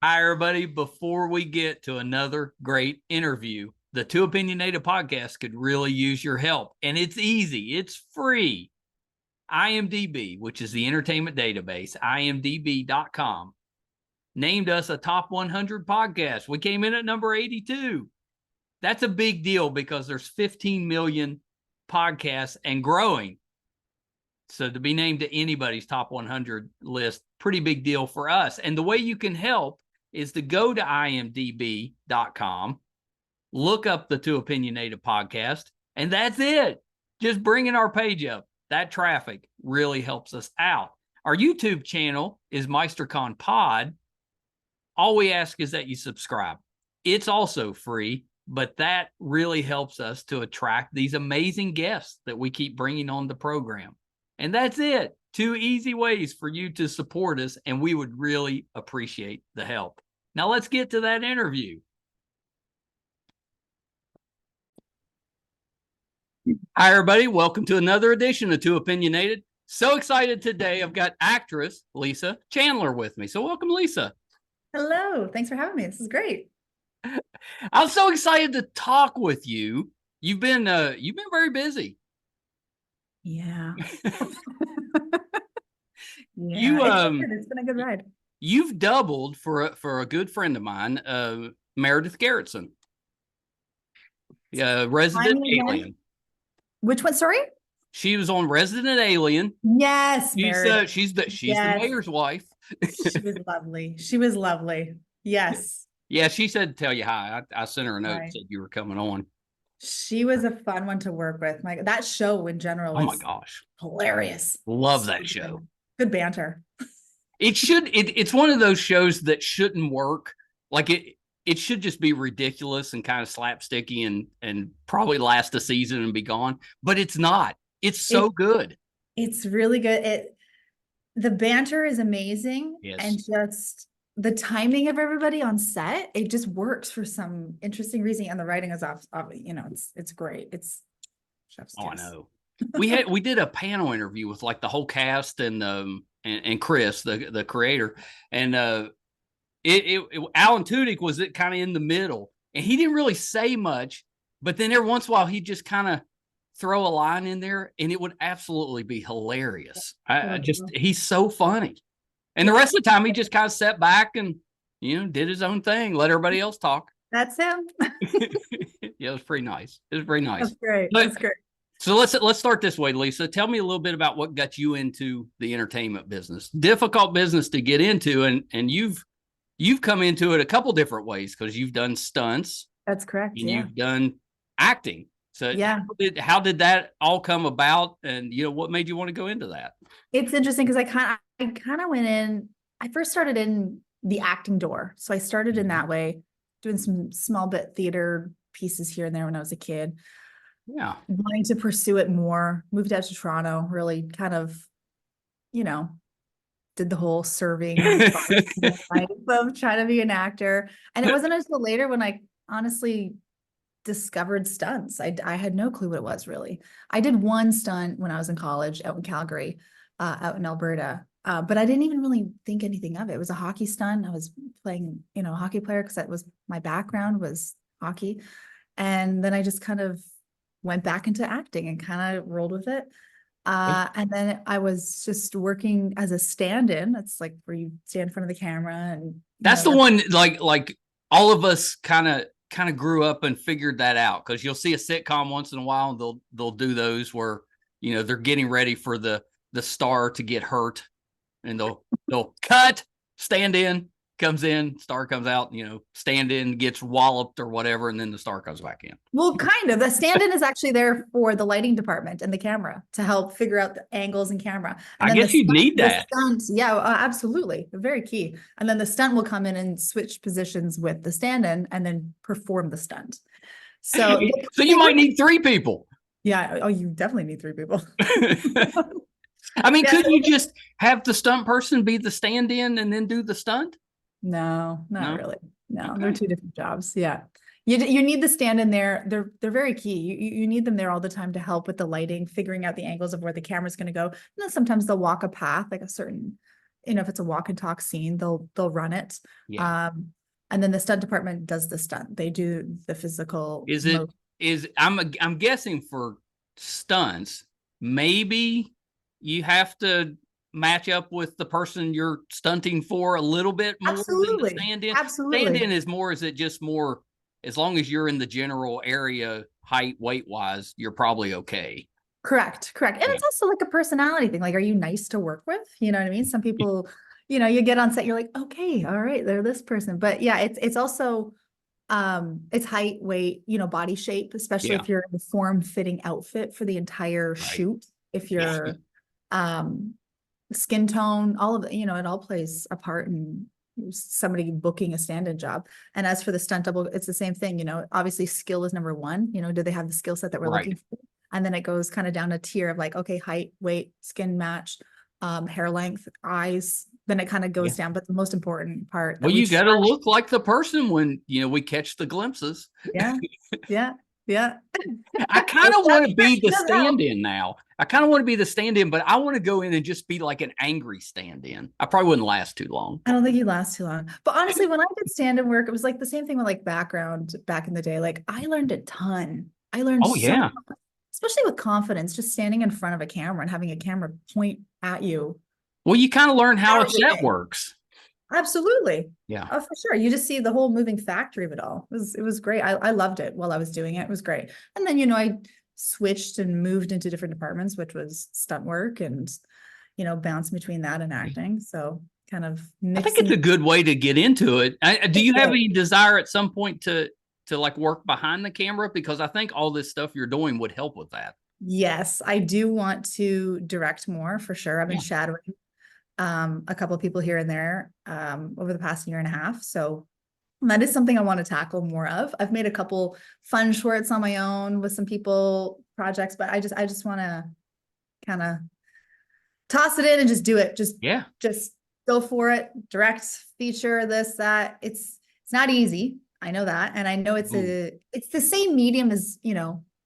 Hi, everybody. Before we get to another great interview, the Two Opinionated podcast could really use your help. And it's easy, it's free. IMDb, which is the entertainment database, imdb.com, named us a top 100 podcast. We came in at number 82. That's a big deal because there's 15 million podcasts and growing. So to be named to anybody's top 100 list, pretty big deal for us. And the way you can help is to go to imdb.com, look up the Two Opinionated podcast, and that's it. Just bringing our page up. That traffic really helps us out. Our YouTube channel is MeisterCon Pod. All we ask is that you subscribe. It's also free, but that really helps us to attract these amazing guests that we keep bringing on the program. And that's it. 2 easy ways for you to support us, and we would really appreciate the help. Now let's get to that interview. Hi, everybody. Welcome to another edition of Two Opinionated. So excited today. I've got actress Lisa Chandler with me. So welcome, Lisa. Hello. Thanks for having me. This is great. I'm so excited to talk with you. You've been very busy. Yeah. It's been a good ride. You've doubled for a good friend of mine, Meredith Garrettson, Resident Alien. Which one? Sorry. She was on Resident Alien. Yes, she's the mayor's wife. She was lovely. She was lovely. Yes. Yeah, she said to tell you hi. I sent her a note and said you were coming on. She was a fun one to work with. That show in general was oh my gosh, hilarious. Love that show. Good banter. It's one of those shows that shouldn't work. Like it should just be ridiculous and kind of slapsticky and probably last a season and be gone. But it's not. It's so good. It's really good. The banter is amazing. Yes. And just the timing of everybody on set, it just works for some interesting reason. And the writing is off, it's great. It's chef's kiss. I know. We did a panel interview with like the whole cast and Chris, the creator, and Alan Tudyk was kind of in the middle, and he didn't really say much, but then every once in a while he'd just kind of throw a line in there, and it would absolutely be hilarious. He's so funny, and the rest of the time he just kind of sat back and did his own thing, let everybody else talk. That's him. Yeah, it was pretty nice. It was pretty nice. That's great. That's great. So let's start this way, Lisa. Tell me a little bit about what got you into the entertainment business. Difficult business to get into, and you've come into it a couple different ways because you've done stunts. That's correct. And you've done acting. So yeah, how did that all come about? And what made you want to go into that? It's interesting because I kind of went in. I first started in the acting door, so I started in that way, doing some small bit theater pieces here and there when I was a kid. Yeah. Wanting to pursue it more, moved out to Toronto, really kind of, did the whole serving life of trying to be an actor. And it wasn't until later when I honestly discovered stunts. I had no clue what it was really. I did one stunt when I was in college out in Calgary, out in Alberta. But I didn't even really think anything of it. It was a hockey stunt. I was playing, a hockey player because that was my background was hockey. And then I just kind of went back into acting and kind of rolled with it. And then I was just working as a stand-in. That's like where you stand in front of the camera. And that's the one, like all of us kind of grew up and figured that out, because you'll see a sitcom once in a while and they'll do those where, they're getting ready for the star to get hurt, and they'll cut, stand in, comes in, star comes out, stand in gets walloped or whatever, and then the star comes back in. Well, kind of. The stand-in is actually there for the lighting department and the camera to help figure out the angles and camera. And I guess you need that. Yeah, absolutely. Very key. And then the stunt will come in and switch positions with the stand-in and then perform the stunt. So you might need 3 people. Yeah. Oh, you definitely need 3 people. I mean, couldn't you just have the stunt person be the stand-in and then do the stunt? No, not really. No, okay. They're 2 different jobs. Yeah. You need the stand in there. They're very key. You need them there all the time to help with the lighting, figuring out the angles of where the camera's going to go. And then sometimes they'll walk a path, like a certain if it's a walk and talk scene, they'll run it. Yeah. And then the stunt department does the stunt. They do the physical. I'm guessing for stunts, maybe you have to match up with the person you're stunting for a little bit more than the stand-in. Absolutely. Stand-in is it just more, as long as you're in the general area, height, weight-wise, you're probably okay. Correct. And it's also like a personality thing. Like, are you nice to work with? You know what I mean? Some people, you get on set, you're like, okay, all right, they're this person. But yeah, it's also, it's height, weight, body shape, especially if you're in the form-fitting outfit for the entire shoot. If you're, skin tone, all of it, it all plays a part in somebody booking a stand-in job. And as for the stunt double, it's the same thing. Obviously skill is number one. Do they have the skill set that we're looking for? And then it goes kind of down a tier of like, okay, height, weight, skin match, hair length, eyes. Then it kind of goes down. But the most important part. Well, you got to look like the person when, we catch the glimpses. Yeah. I kind of want to be the stand-in now. I kind of want to be the stand-in, but I want to go in and just be like an angry stand-in. I probably wouldn't last too long. I don't think you last too long. But honestly, when I did stand-in work, it was like the same thing with like background back in the day. Like I learned a ton. I learned so much, especially with confidence, just standing in front of a camera and having a camera point at you. Well, you kind of learn how a set works. Absolutely. Yeah. Oh, for sure. You just see the whole moving factory of it all. It was great. I loved it while I was doing it. It was great. And then, I switched and moved into different departments, which was stunt work and, bouncing between that and acting. So kind of I think it's a good way to get into it. Do you have any desire at some point to like work behind the camera? Because I think all this stuff you're doing would help with that. Yes, I do want to direct more for sure. I've been shadowing a couple of people here and there over the past year and a half. So that is something I want to tackle more of. I've made a couple fun shorts on my own with some people projects, but I just want to kind of toss it in and just do it. Just go for it. Direct, feature, this, that. It's not easy. I know that. And I know it's the same medium as,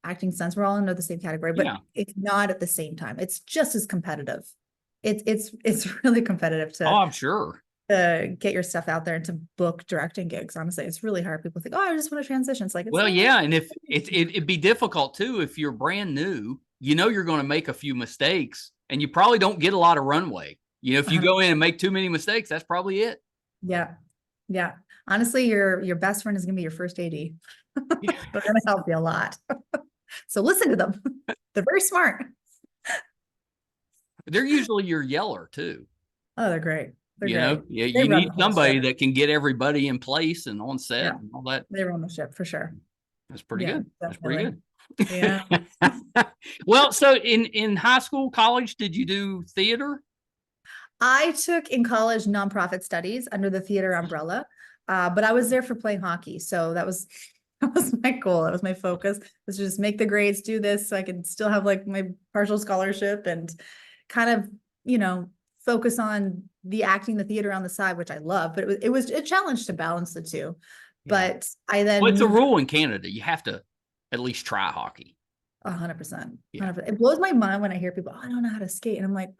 acting stunts. We're all under the same category, but it's not at the same time. It's just as competitive. It's really competitive to, I'm sure, to get your stuff out there and to book directing gigs. Honestly, it's really hard. People think, oh, I just want to transition. It's like, and if it'd be difficult too, if you're brand new, you're going to make a few mistakes and you probably don't get a lot of runway. If you go in and make too many mistakes, that's probably it. Yeah. Honestly, your best friend is going to be your first AD. They're going to help you a lot. So listen to them. They're very smart. They're usually your yeller too. Oh, they're great. They're great. You need somebody that can get everybody in place and on set and all that. They run the ship for sure. That's pretty good. Definitely. That's pretty good. Yeah. Well, so in high school, college, did you do theater? I took in college nonprofit studies under the theater umbrella, but I was there for playing hockey. So that was my goal. That was my focus, was just make the grades, do this so I could still have like my partial scholarship and kind of, focus on the acting, the theater on the side, which I love, but it was a challenge to balance the two. But I then it's a rule in Canada. You have to at least try hockey. 100%. It blows my mind when I hear people, I don't know how to skate. And I'm like,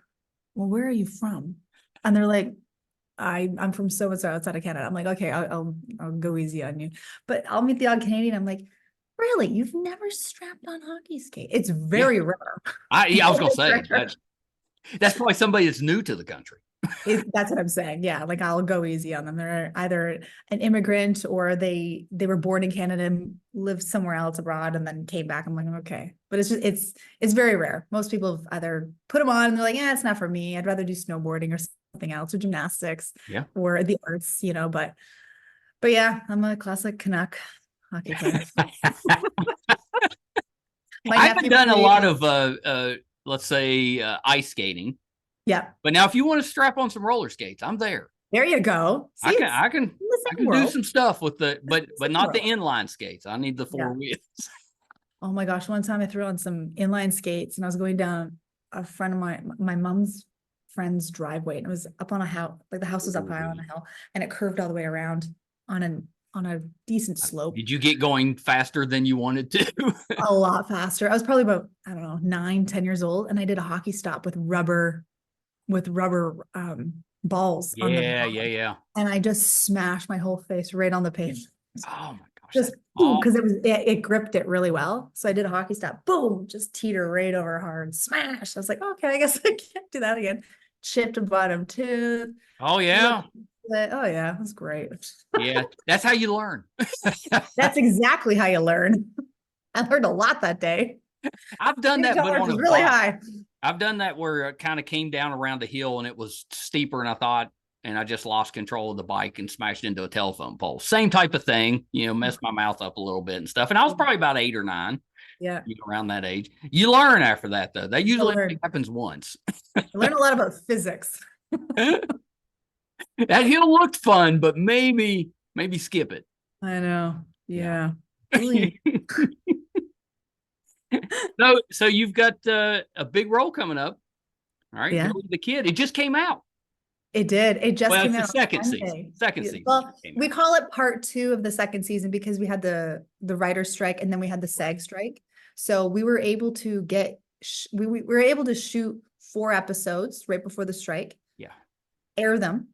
well, where are you from? And they're like, I'm from so-and-so outside of Canada. I'm like, okay, I'll go easy on you. But I'll meet the odd Canadian. I'm like, really? You've never strapped on hockey skate? It's very rare. I was going to say, that's probably somebody that's new to the country. That's what I'm saying. Yeah. Like I'll go easy on them. They're either an immigrant or they were born in Canada and lived somewhere else abroad and then came back. I'm like, okay. But it's very rare. Most people have either put them on and they're like, yeah, it's not for me. I'd rather do snowboarding or something else or gymnastics or the arts, but yeah, I'm a classic Canuck hockey player. I haven't done a lot of, let's say, ice skating. Yeah. But now if you want to strap on some roller skates, I'm there. There you go. See, I can do some stuff with but not the inline skates. I need the four wheels. Oh my gosh. One time I threw on some inline skates and I was going down a friend of my mom's friend's driveway, and it was up on a house, like the house was up high on a hill and it curved all the way around on a decent slope. Did you get going faster than you wanted to? A lot faster. I was probably about, I don't know, 9, 10 years old. And I did a hockey stop with rubber balls on the Yeah, bottom. yeah. And I just smashed my whole face right on the page. Oh my gosh. Just boom, because it gripped it really well. So I did a hockey stop, boom, just teeter right over hard, smash. I was like, okay, I guess I can't do that again. Chipped a bottom tooth. Oh yeah. Oh yeah, it was great. Yeah, that's how you learn. That's exactly how you learn. I learned a lot that day. I've done that, but on a really bike. high. I've done that where it kind of came down around the hill and it was steeper than I thought. And I just lost control of the bike and smashed into a telephone pole. Same type of thing, messed my mouth up a little bit and stuff. And I was probably about 8 or 9. Yeah. Around that age. You learn after that, though. That usually happens once. I learned a lot about physics. That hill looked fun, but maybe skip it. I know. Yeah. So you've got a big role coming up. All right. Yeah. Billy the Kid. It just came out. It did. It just came out. Second season. Well, we call it part 2 of the second season because we had the writer's strike and then we had the SAG strike. So we were able to we were able to shoot 4 episodes right before the strike. Yeah. Air them.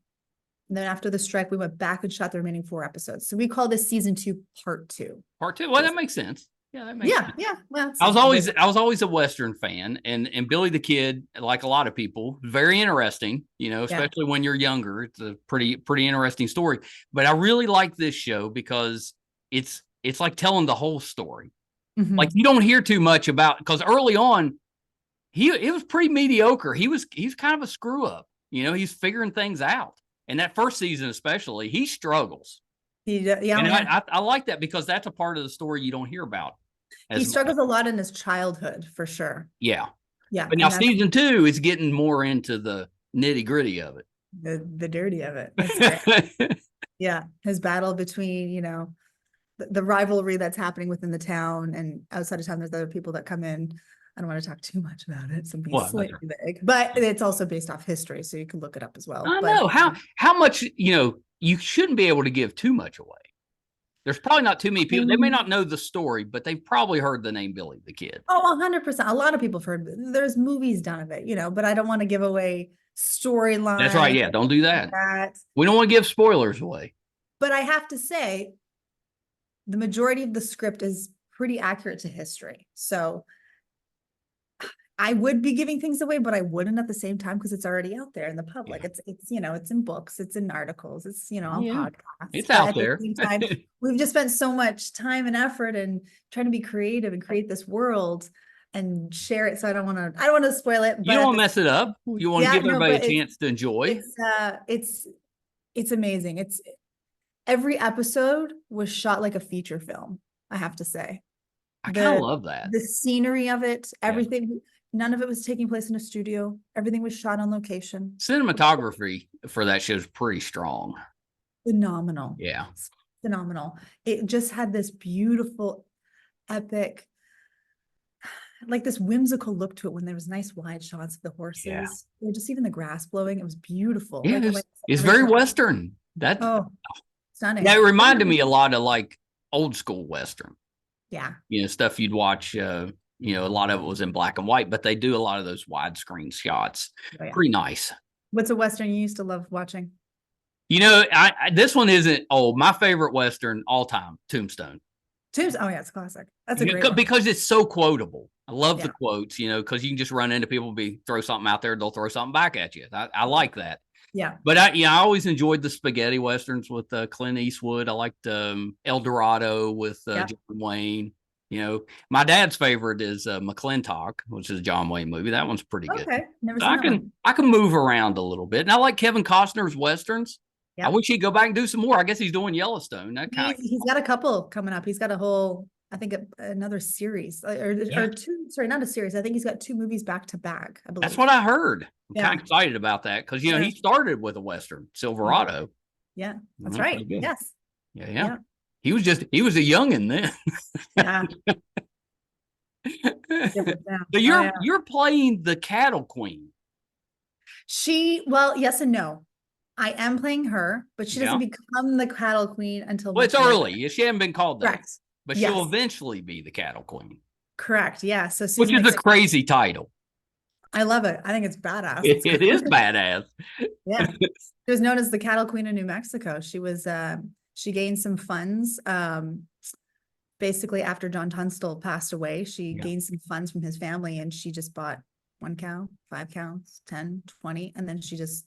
And then after the strike, we went back and shot the remaining 4 episodes. So we call this season 2, part 2. Part 2. Well, that makes sense. Yeah, that makes sense. Yeah. Well, I was always a Western fan, and Billy the Kid, like a lot of people, very interesting. Especially when you're younger, it's a pretty interesting story. But I really like this show because it's like telling the whole story. Mm-hmm. Like you don't hear too much about, because early on, it was pretty mediocre. He's kind of a screw up. He's figuring things out, and that first season especially, he struggles. I like that because that's a part of the story you don't hear about. He struggles a lot in his childhood, for sure. Yeah. But now season 2 is getting more into the nitty gritty of it. The dirty of it. That's great. Yeah. His battle between, the rivalry that's happening within the town and outside of town. There's other people that come in. I don't want to talk too much about it. Something slightly big, but it's also based off history. So you can look it up as well. I know how much, you shouldn't be able to give too much away. There's probably not too many people. They may not know the story, but they've probably heard the name Billy the Kid. Oh, 100%. A lot of people have heard. There's movies done of it, but I don't want to give away storyline. That's right. Yeah, don't do that. We don't want to give spoilers away. But I have to say, the majority of the script is pretty accurate to history. So I would be giving things away, but I wouldn't at the same time because it's already out there in the public. Yeah. It's in books, it's in articles, it's on podcasts. It's out there. The time, we've just spent so much time and effort and trying to be creative and create this world and share it. So I don't want to spoil it. But you don't want to mess it up. You want to give everybody a chance to enjoy. It's amazing. It's every episode was shot like a feature film, I have to say. I kind of love that. The scenery of it, everything. Yeah. None of it was taking place in a studio. Everything was shot on location. Cinematography for that show is pretty strong. Phenomenal. Yeah. Phenomenal. It just had this beautiful, epic, like this whimsical look to it when there was nice wide shots of the horses. Yeah. Just even the grass blowing. It was beautiful. Yeah, it's very Western. Stunning. Yeah, it reminded me a lot of like old school Western. Yeah. Stuff you'd watch, a lot of it was in black and white, but they do a lot of those widescreen shots. Oh, yeah. Pretty nice. What's a Western you used to love watching? This one isn't old. My favorite Western all time, Tombstone. Oh yeah, it's a classic. That's a great one. Because it's so quotable. I love the quotes, because you can just run into people, throw something out there, they'll throw something back at you. I like that. Yeah. But I always enjoyed the spaghetti Westerns with Clint Eastwood. I liked El Dorado with John Wayne. My dad's favorite is McClintock, which is a John Wayne movie. That one's pretty good. Okay, never seen that one. I can move around a little bit, and I like Kevin Costner's Westerns. Yep. I wish he'd go back and do some more. I guess he's doing Yellowstone. He's got a couple coming up. He's got a whole, I think, another series or 2. Sorry, not a series. I think he's got 2 movies back to back. I believe that's what I heard. I'm kind of excited about that because he started with a Western, Silverado. Yeah, that's right. Yes. Yeah. He was a youngin' then. Yeah. So you're playing the cattle queen. Yes and no. I am playing her, but she doesn't become the cattle queen until. Well, it's early. She hasn't been called that. Correct. But she'll eventually be the cattle queen. Correct. Yeah. So which is a crazy title. I love it. I think it's badass. It is badass. Yeah. She was known as the cattle queen of New Mexico. She gained some funds. Basically after John Tunstall passed away, she gained some funds from his family and she just bought 1 cow, 5 cows, 10, 20. And then she just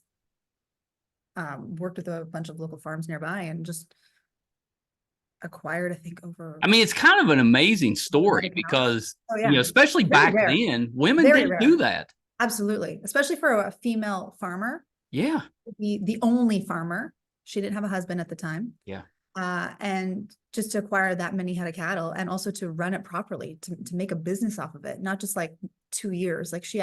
worked with a bunch of local farms nearby and just acquired, I think, over. I mean, it's kind of an amazing story because, especially back then, women didn't do that. Absolutely. Especially for a female farmer. Yeah. The only farmer. She didn't have a husband at the time. Yeah. And just to acquire that many head of cattle and also to run it properly, to make a business off of it, not just like 2 years. Like she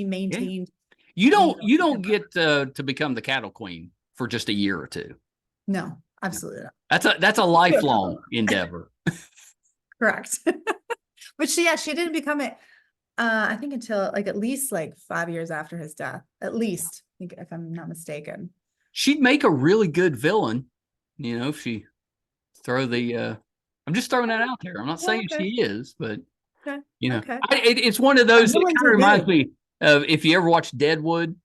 maintained. You don't get to become the cattle queen for just a year or two. No, absolutely not. That's a lifelong endeavor. Correct. But she didn't become it. I think until like at least like 5 years after his death, at least, if I'm not mistaken. She'd make a really good villain. If she throw the, I'm just throwing that out there. I'm not saying she is, but it's one of those that kind of reminds me of if you ever watched Deadwood,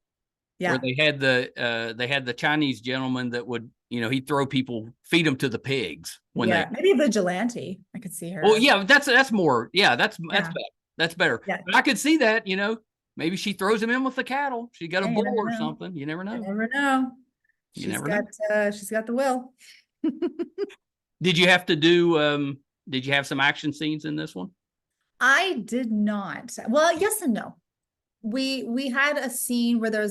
where they had the Chinese gentleman that would, he'd throw people, feed them to the pigs when maybe Vigilante. I could see her. Well, that's more. Yeah, that's better. That's better. Yeah. But I could see that, maybe she throws him in with the cattle. She got a bull or something. You never know. You never know. She's got the will. Did you have to do, did you have some action scenes in this one? I did not. Well, yes and no. We had a scene where I don't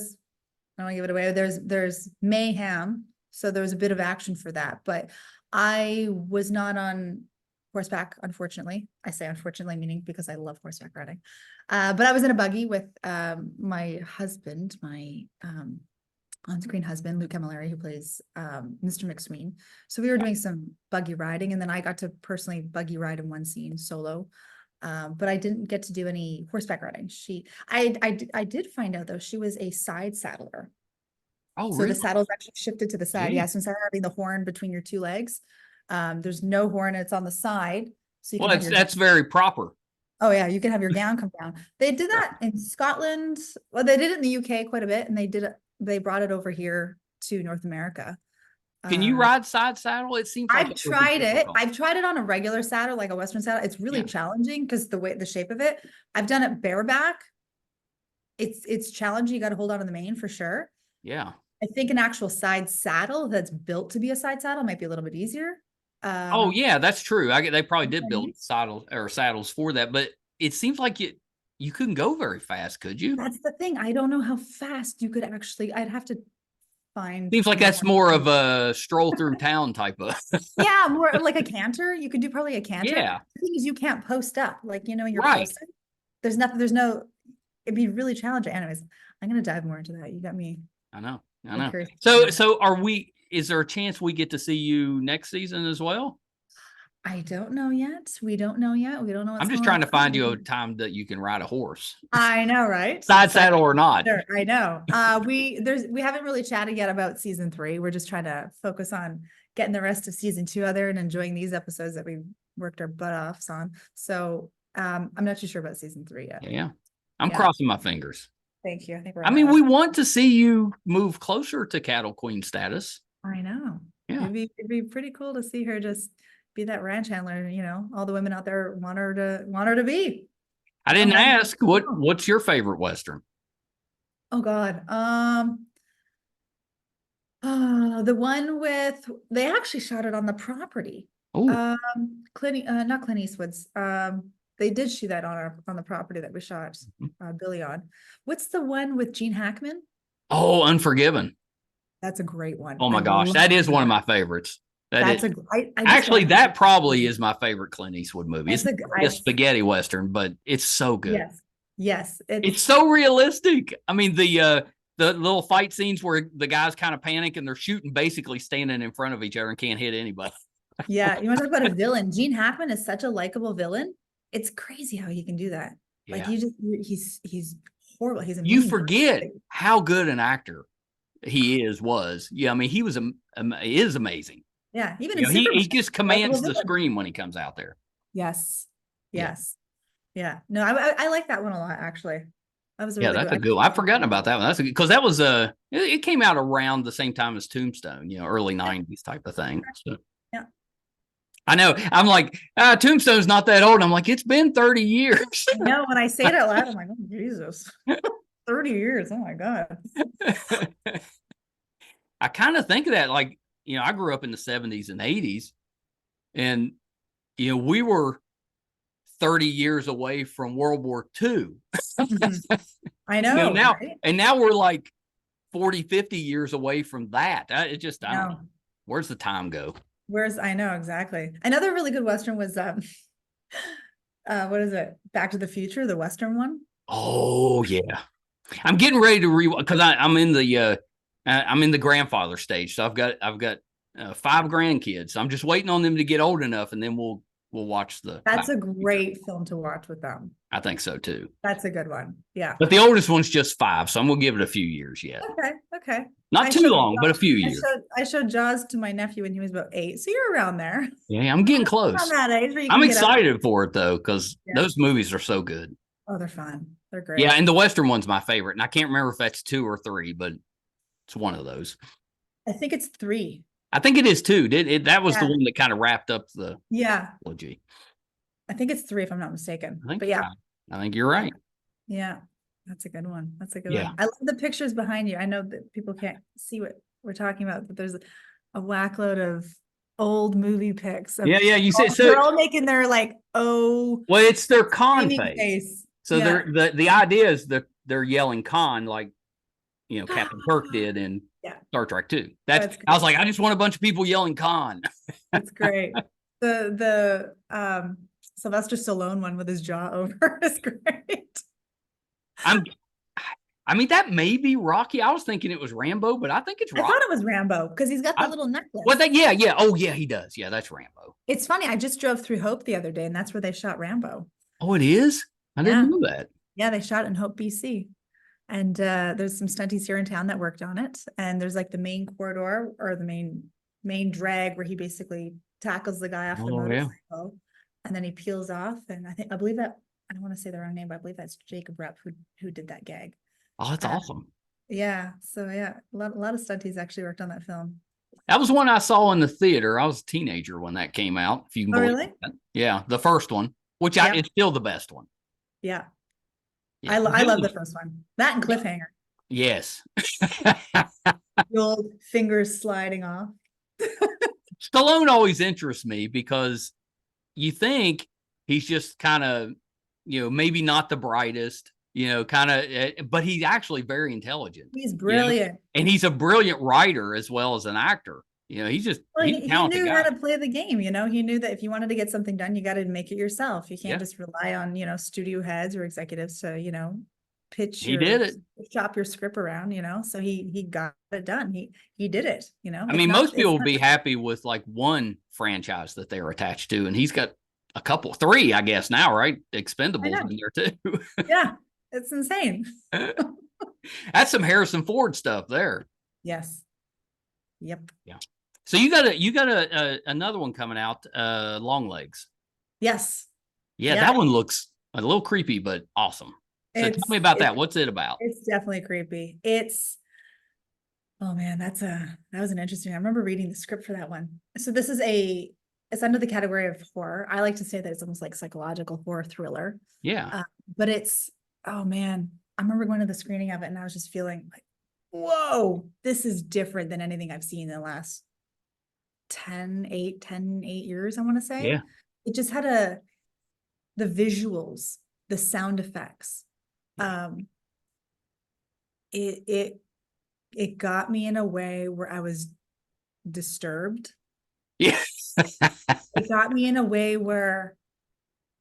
want to give it away. There's mayhem. So there was a bit of action for that, but I was not on horseback, unfortunately. I say unfortunately, meaning because I love horseback riding. But I was in a buggy with my husband, my on-screen husband, Luke Camilleri, who plays Mr. McSween. So we were doing some buggy riding, and then I got to personally buggy ride in one scene solo. But I didn't get to do any horseback riding. I did find out though, she was a side saddler. Oh, so really? The saddle's actually shifted to the side. Yeah, so instead of having the horn between your 2 legs, there's no horn, it's on the side. So that's very proper. Oh yeah, you can have your gown come down. They did that in Scotland. Well, they did it in the UK quite a bit, and they brought it over here to North America. Can you ride side saddle? It seems like I've tried it. I've tried it on a regular saddle, like a Western saddle. It's really challenging because the shape of it. I've done it bareback. It's challenging. You got to hold on to the mane for sure. Yeah. I think an actual side saddle that's built to be a side saddle might be a little bit easier. Oh yeah, that's true. They probably did build saddles for that, but it seems like you couldn't go very fast, could you? That's the thing. I don't know how fast you could actually. I'd have to find. Seems like that's more of a stroll through town type of. Yeah, more like a canter. You could do probably a canter. Yeah. The thing is, you can't post up. Like, you're right. posting. There's nothing. There's no. It'd be really challenging. Anyways, I'm gonna dive more into that. You got me. I know. So are we? Is there a chance we get to see you next season as well? I don't know yet. We don't know yet. We don't know. I'm just trying to find you a time that you can ride a horse. I know, right? Side saddle or not. Sure, I know. We haven't really chatted yet about season 3. We're just trying to focus on getting the rest of season 2 out there and enjoying these episodes that we worked our butt offs on. So I'm not too sure about season 3 yet. Yeah. I'm crossing my fingers. Thank you. I mean, we want to see you move closer to cattle queen status. I know. Yeah. It'd be pretty cool to see her just be that ranch handler. All the women out there want her to be. I didn't ask. What's your favorite Western? Oh God. The one with, they actually shot it on the property. Oh. Not Clint Eastwood's. They did shoot that on the property that we shot Billy on. What's the one with Gene Hackman? Oh, Unforgiven. That's a great one. Oh my gosh, that is one of my favoriits. That probably is my favorite Clint Eastwood movie. It's a spaghetti Western, but it's so good. Yes. It's so realistic. I mean, the little fight scenes where the guys kind of panic and they're shooting basically standing in front of each other and can't hit anybody. Yeah, you want to talk about a villain? Gene Hackman is such a likable villain. It's crazy how he can do that. Yeah. Like he's horrible. He's amazing. You forget how good an actor he was. Yeah, I mean, he is amazing. Yeah, even he just commands the screen when he comes out there. Yes. Yeah. No, I like that one a lot, actually. That was a Yeah, really that's good a good one. I've forgotten about that one. That's a good, because that was it came out around the same time as Tombstone, early 90s type of thing. So Yeah. I know. I'm like, Tombstone's not that old. I'm like, it's been 30 years. I know, when I say it out loud, I'm like, oh, Jesus. 30 years. Oh my God. I kind of think of that like, I grew up in the 70s and 80s, and we were 30 years away from World War II. I know, now right? and now we're like 40, 50 years away from that. I don't know. Where's the time go? I know, exactly. Another really good Western was what is it? Back to the Future, the Western one. Oh yeah. I'm getting ready to because I'm in the grandfather stage. So I've got 5 grandkids. So I'm just waiting on them to get old enough, and then we'll watch That's a great film to watch with them. I think so too. That's a good one. Yeah. But the oldest one's just 5, so I'm gonna give it a few years yet. Okay. Not too long, but a few years. I showed Jaws to my nephew when he was about 8. So you're around there. Yeah, I'm getting close. Around that age where you I'm can excited for it though, because those movies are so good. Oh, they're fun. They're great. Yeah, and the Western one's my favorite. And I can't remember if that's 2 or 3, but it's one of those. I think it's 3. I think it is 2. That was the one that kind of wrapped up the trilogy. I think it's 3 if I'm not mistaken. I think you're right. Yeah, that's a good one. That's a good one. I love the pictures behind you. I know that people can't see what we're talking about, but there's a whackload of old movie pics. You said so. They're all making their well, it's their con face. So the idea is that they're yelling con like Captain Kirk did in Star Trek 2. I was like, I just want a bunch of people yelling con. That's great. The Sylvester Stallone one with his jaw over is great. I mean, that may be Rocky. I was thinking it was Rambo, but I think it's Rocky. I thought it was Rambo because he's got the little necklace. Well, yeah. Oh, yeah, he does. Yeah, that's Rambo. It's funny. I just drove through Hope the other day, and that's where they shot Rambo. Oh, it is? I didn't know that. Yeah, they shot in Hope, BC. And there's some stunties here in town that worked on it. And there's like the main corridor or the main drag where he basically tackles the guy off the motorcycle. Yeah. And then he peels off. And I believe that, I don't want to say the wrong name, but I believe that's Jacob Rupp who did that gag. Oh, that's awesome. Yeah. So yeah, a lot of stunties actually worked on that film. That was one I saw in the theater. I was a teenager when that came out. If you can believe that. Yeah, the first one, which is still the best one. Yeah. I love the first one. That and Cliffhanger. Yes. The old fingers sliding off. Stallone always interests me because you think he's just kind of, maybe not the brightest, but he's actually very intelligent. He's brilliant. And he's a brilliant writer as well as an actor. He's just he knew how to play the game. He knew that if you wanted to get something done, you got to make it yourself. You can't just rely on studio heads or executives to pitch. Shop your script around. So he got it done. He did it. I mean, most people would be happy with like one franchise that they're attached to, and he's got a couple, 3, I guess now, right? Expendables in there too. Yeah, it's insane. That's some Harrison Ford stuff there. Yes. Yep. Yeah. So you got another one coming out, Longlegs. Yes. Yeah, that one looks a little creepy, but awesome. So tell me about that. What's it about? It's definitely creepy. Oh man, that was an interesting. I remember reading the script for that one. So it's under the category of horror. I like to say that it's almost like psychological horror thriller. Yeah. But oh man, I remember going to the screening of it and I was just feeling like, whoa, this is different than anything I've seen in the last 8 years, I want to say. Yeah. It just had the visuals, the sound effects. It got me in a way where I was disturbed. Yeah. It got me in a way where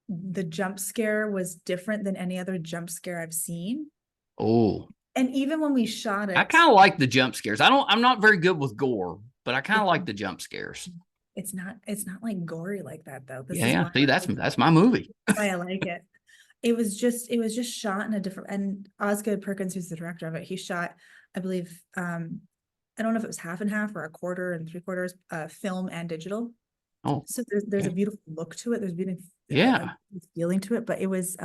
the jump scare was different than any other jump scare I've seen. Oh. And even when we shot it, I kind of like the jump scares. I'm not very good with gore, but I kind of like the jump scares. It's not like gory like that though. See, that's my movie. Why I like it. It was just shot in a different, and Osgood Perkins, who's the director of it, he shot, I believe, I don't know if it was half and half or a quarter and 3/4, film and digital. Oh, so there's a beautiful look to it. There's beautiful feeling to it, but it was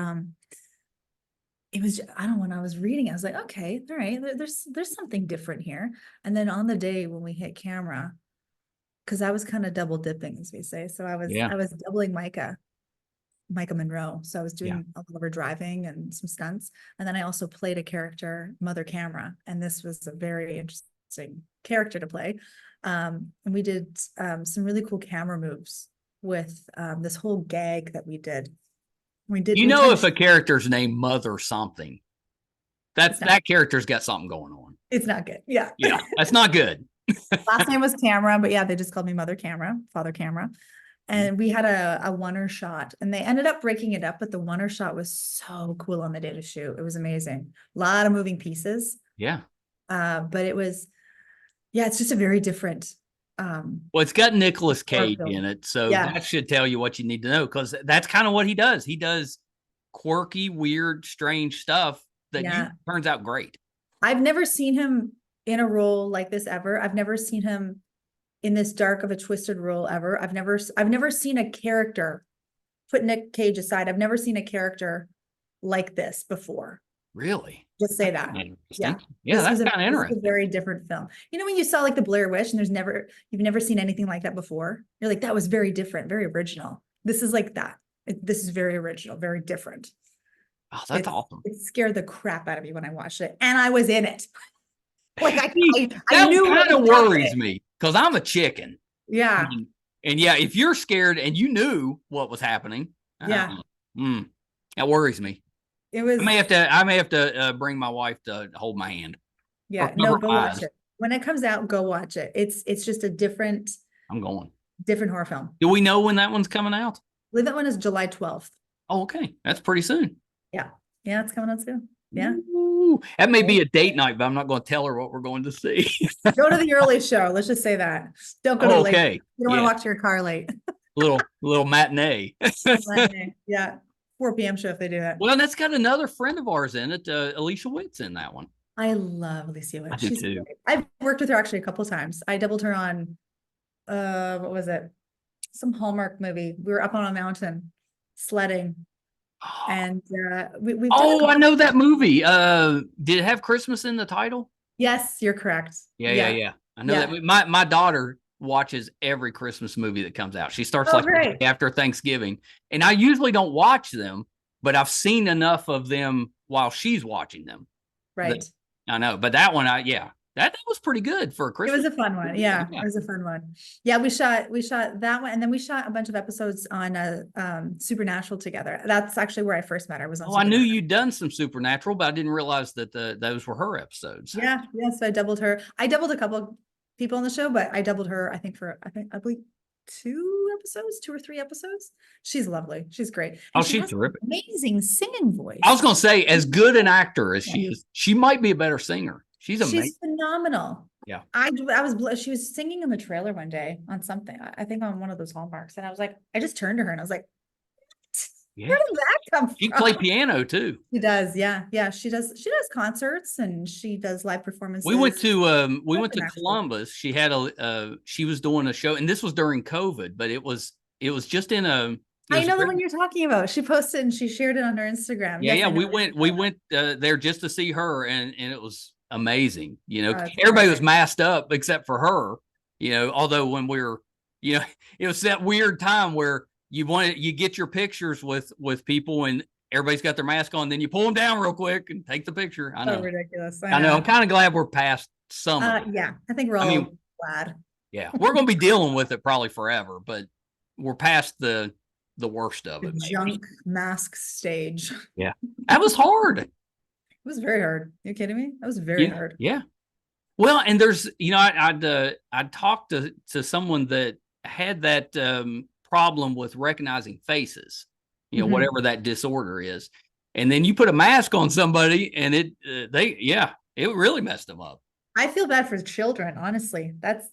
it was, I don't know, when I was reading, I was like, okay, all right, there's something different here. And then on the day when we hit camera, because I was kind of double dipping, as we say. So Yeah. I was doubling Micah Monroe. So I was Yeah. doing a lot of her driving and some stunts. And then I also played a character, Mother Camera. And this was a very interesting character to play. And we did some really cool camera moves with this whole gag that we did. We tried If a character's named Mother something, that character's got something going on. It's not good. Yeah. Yeah, that's not good. Last name was Camera, but yeah, they just called me Mother Camera, Father Camera. And we had a one-er shot, and they ended up breaking it up, but the one-er shot was so cool on the day to shoot. It was amazing. A lot of moving pieces. Yeah. But it was, yeah, it's just a very different. Well, it's got Nicolas Cage film. in it, so Yeah. that should tell you what you need to know, because that's kind of what he does. He does quirky, weird, strange stuff that turns out great. I've never seen him in a role like this ever. I've never seen him in this dark of a twisted role ever. I've never seen a character, put Nick Cage aside, I've never seen a character like this before. Really? Just say that. Yeah. Yeah, that's kind of interesting. This is a very different film. You know, when you saw like the Blair Witch and you've never seen anything like that before. You're like, that was very different, very original. This is like that. This is very original, very different. Oh, that's awesome. It scared the crap out of me when I watched it, and I was in it. Like I knew kind of worries me, because I'm a chicken. Yeah. And yeah, if you're scared and you knew what was happening, yeah, that worries me. It was. I may have to bring my wife to hold my hand. Yeah, no, go watch it. When it comes out, go watch it. It's just a different. I'm going. Different horror film. Do we know when that one's coming out? I believe that one is July 12th. Oh, okay, that's pretty soon. Yeah, yeah, it's coming out soon. Yeah. Ooh, that may be a date night, but I'm not going to tell her what we're going to see. Go to the early show. Let's just say that. Don't go to the late. Okay. You don't want to walk to your car late. little matinee. Yeah. 4 p.m. show if they do that. Well, that's got another friend of ours in it. Alicia Witt's in that one. I love Alicia Witt. I do too. Great. I've worked with her actually a couple of times. I doubled her on, what was it? Some Hallmark movie. We were up on a mountain sledding. And we I know that movie. Did it have Christmas in the title? Yes, you're correct. Yeah. I know that. My daughter watches every Christmas movie that comes out. She starts after Thanksgiving, and I usually don't watch them, but I've seen enough of them while she's watching them. Right. I know, but that one, that was pretty good for a Christmas. It was a fun one. Yeah, it was a fun one. Yeah, we shot that one, and then we shot a bunch of episodes on Supernatural together. That's actually where I first met her. Was on I knew you'd done some Supernatural, but I didn't realize that those were her episodes. Yeah, so I doubled her. I doubled a couple people on the show, but I doubled her, I believe 2 or 3 episodes. She's lovely. She's great. And she's terrific. Amazing singing voice. I was going to say, as good an actor as she is, she might be a better singer. She's amazing. She's phenomenal. Yeah. She was singing in the trailer one day on something, I think on one of those Hallmarks. And I was like, I just turned to her and I was like, where did that come from? She plays piano too. She does. Yeah. She does concerts and she does live performances. We went to Columbus. She had she was doing a show, and this was during COVID, but it was just in a. I know the one you're talking about. She posted and she shared it on her Instagram. Yeah. We went there just to see her, and it was amazing. Everybody was masked up except for her, although when we were, it was that weird time where you get your pictures with people and everybody's got their mask on, then you pull them down real quick and take the picture. I know. So ridiculous. I know. I'm kind of glad we're past some of it. Yeah, I think we're all glad. Yeah, we're going to be dealing with it probably forever, but we're past the worst of it. The junk mask stage. Yeah, that was hard. It was very hard. Are you kidding me? That was very hard. Yeah. Well, and there's, I'd talked to someone that had that problem with recognizing faces, whatever that disorder is. And then you put a mask on somebody and it really messed them up. I feel bad for children, honestly. That's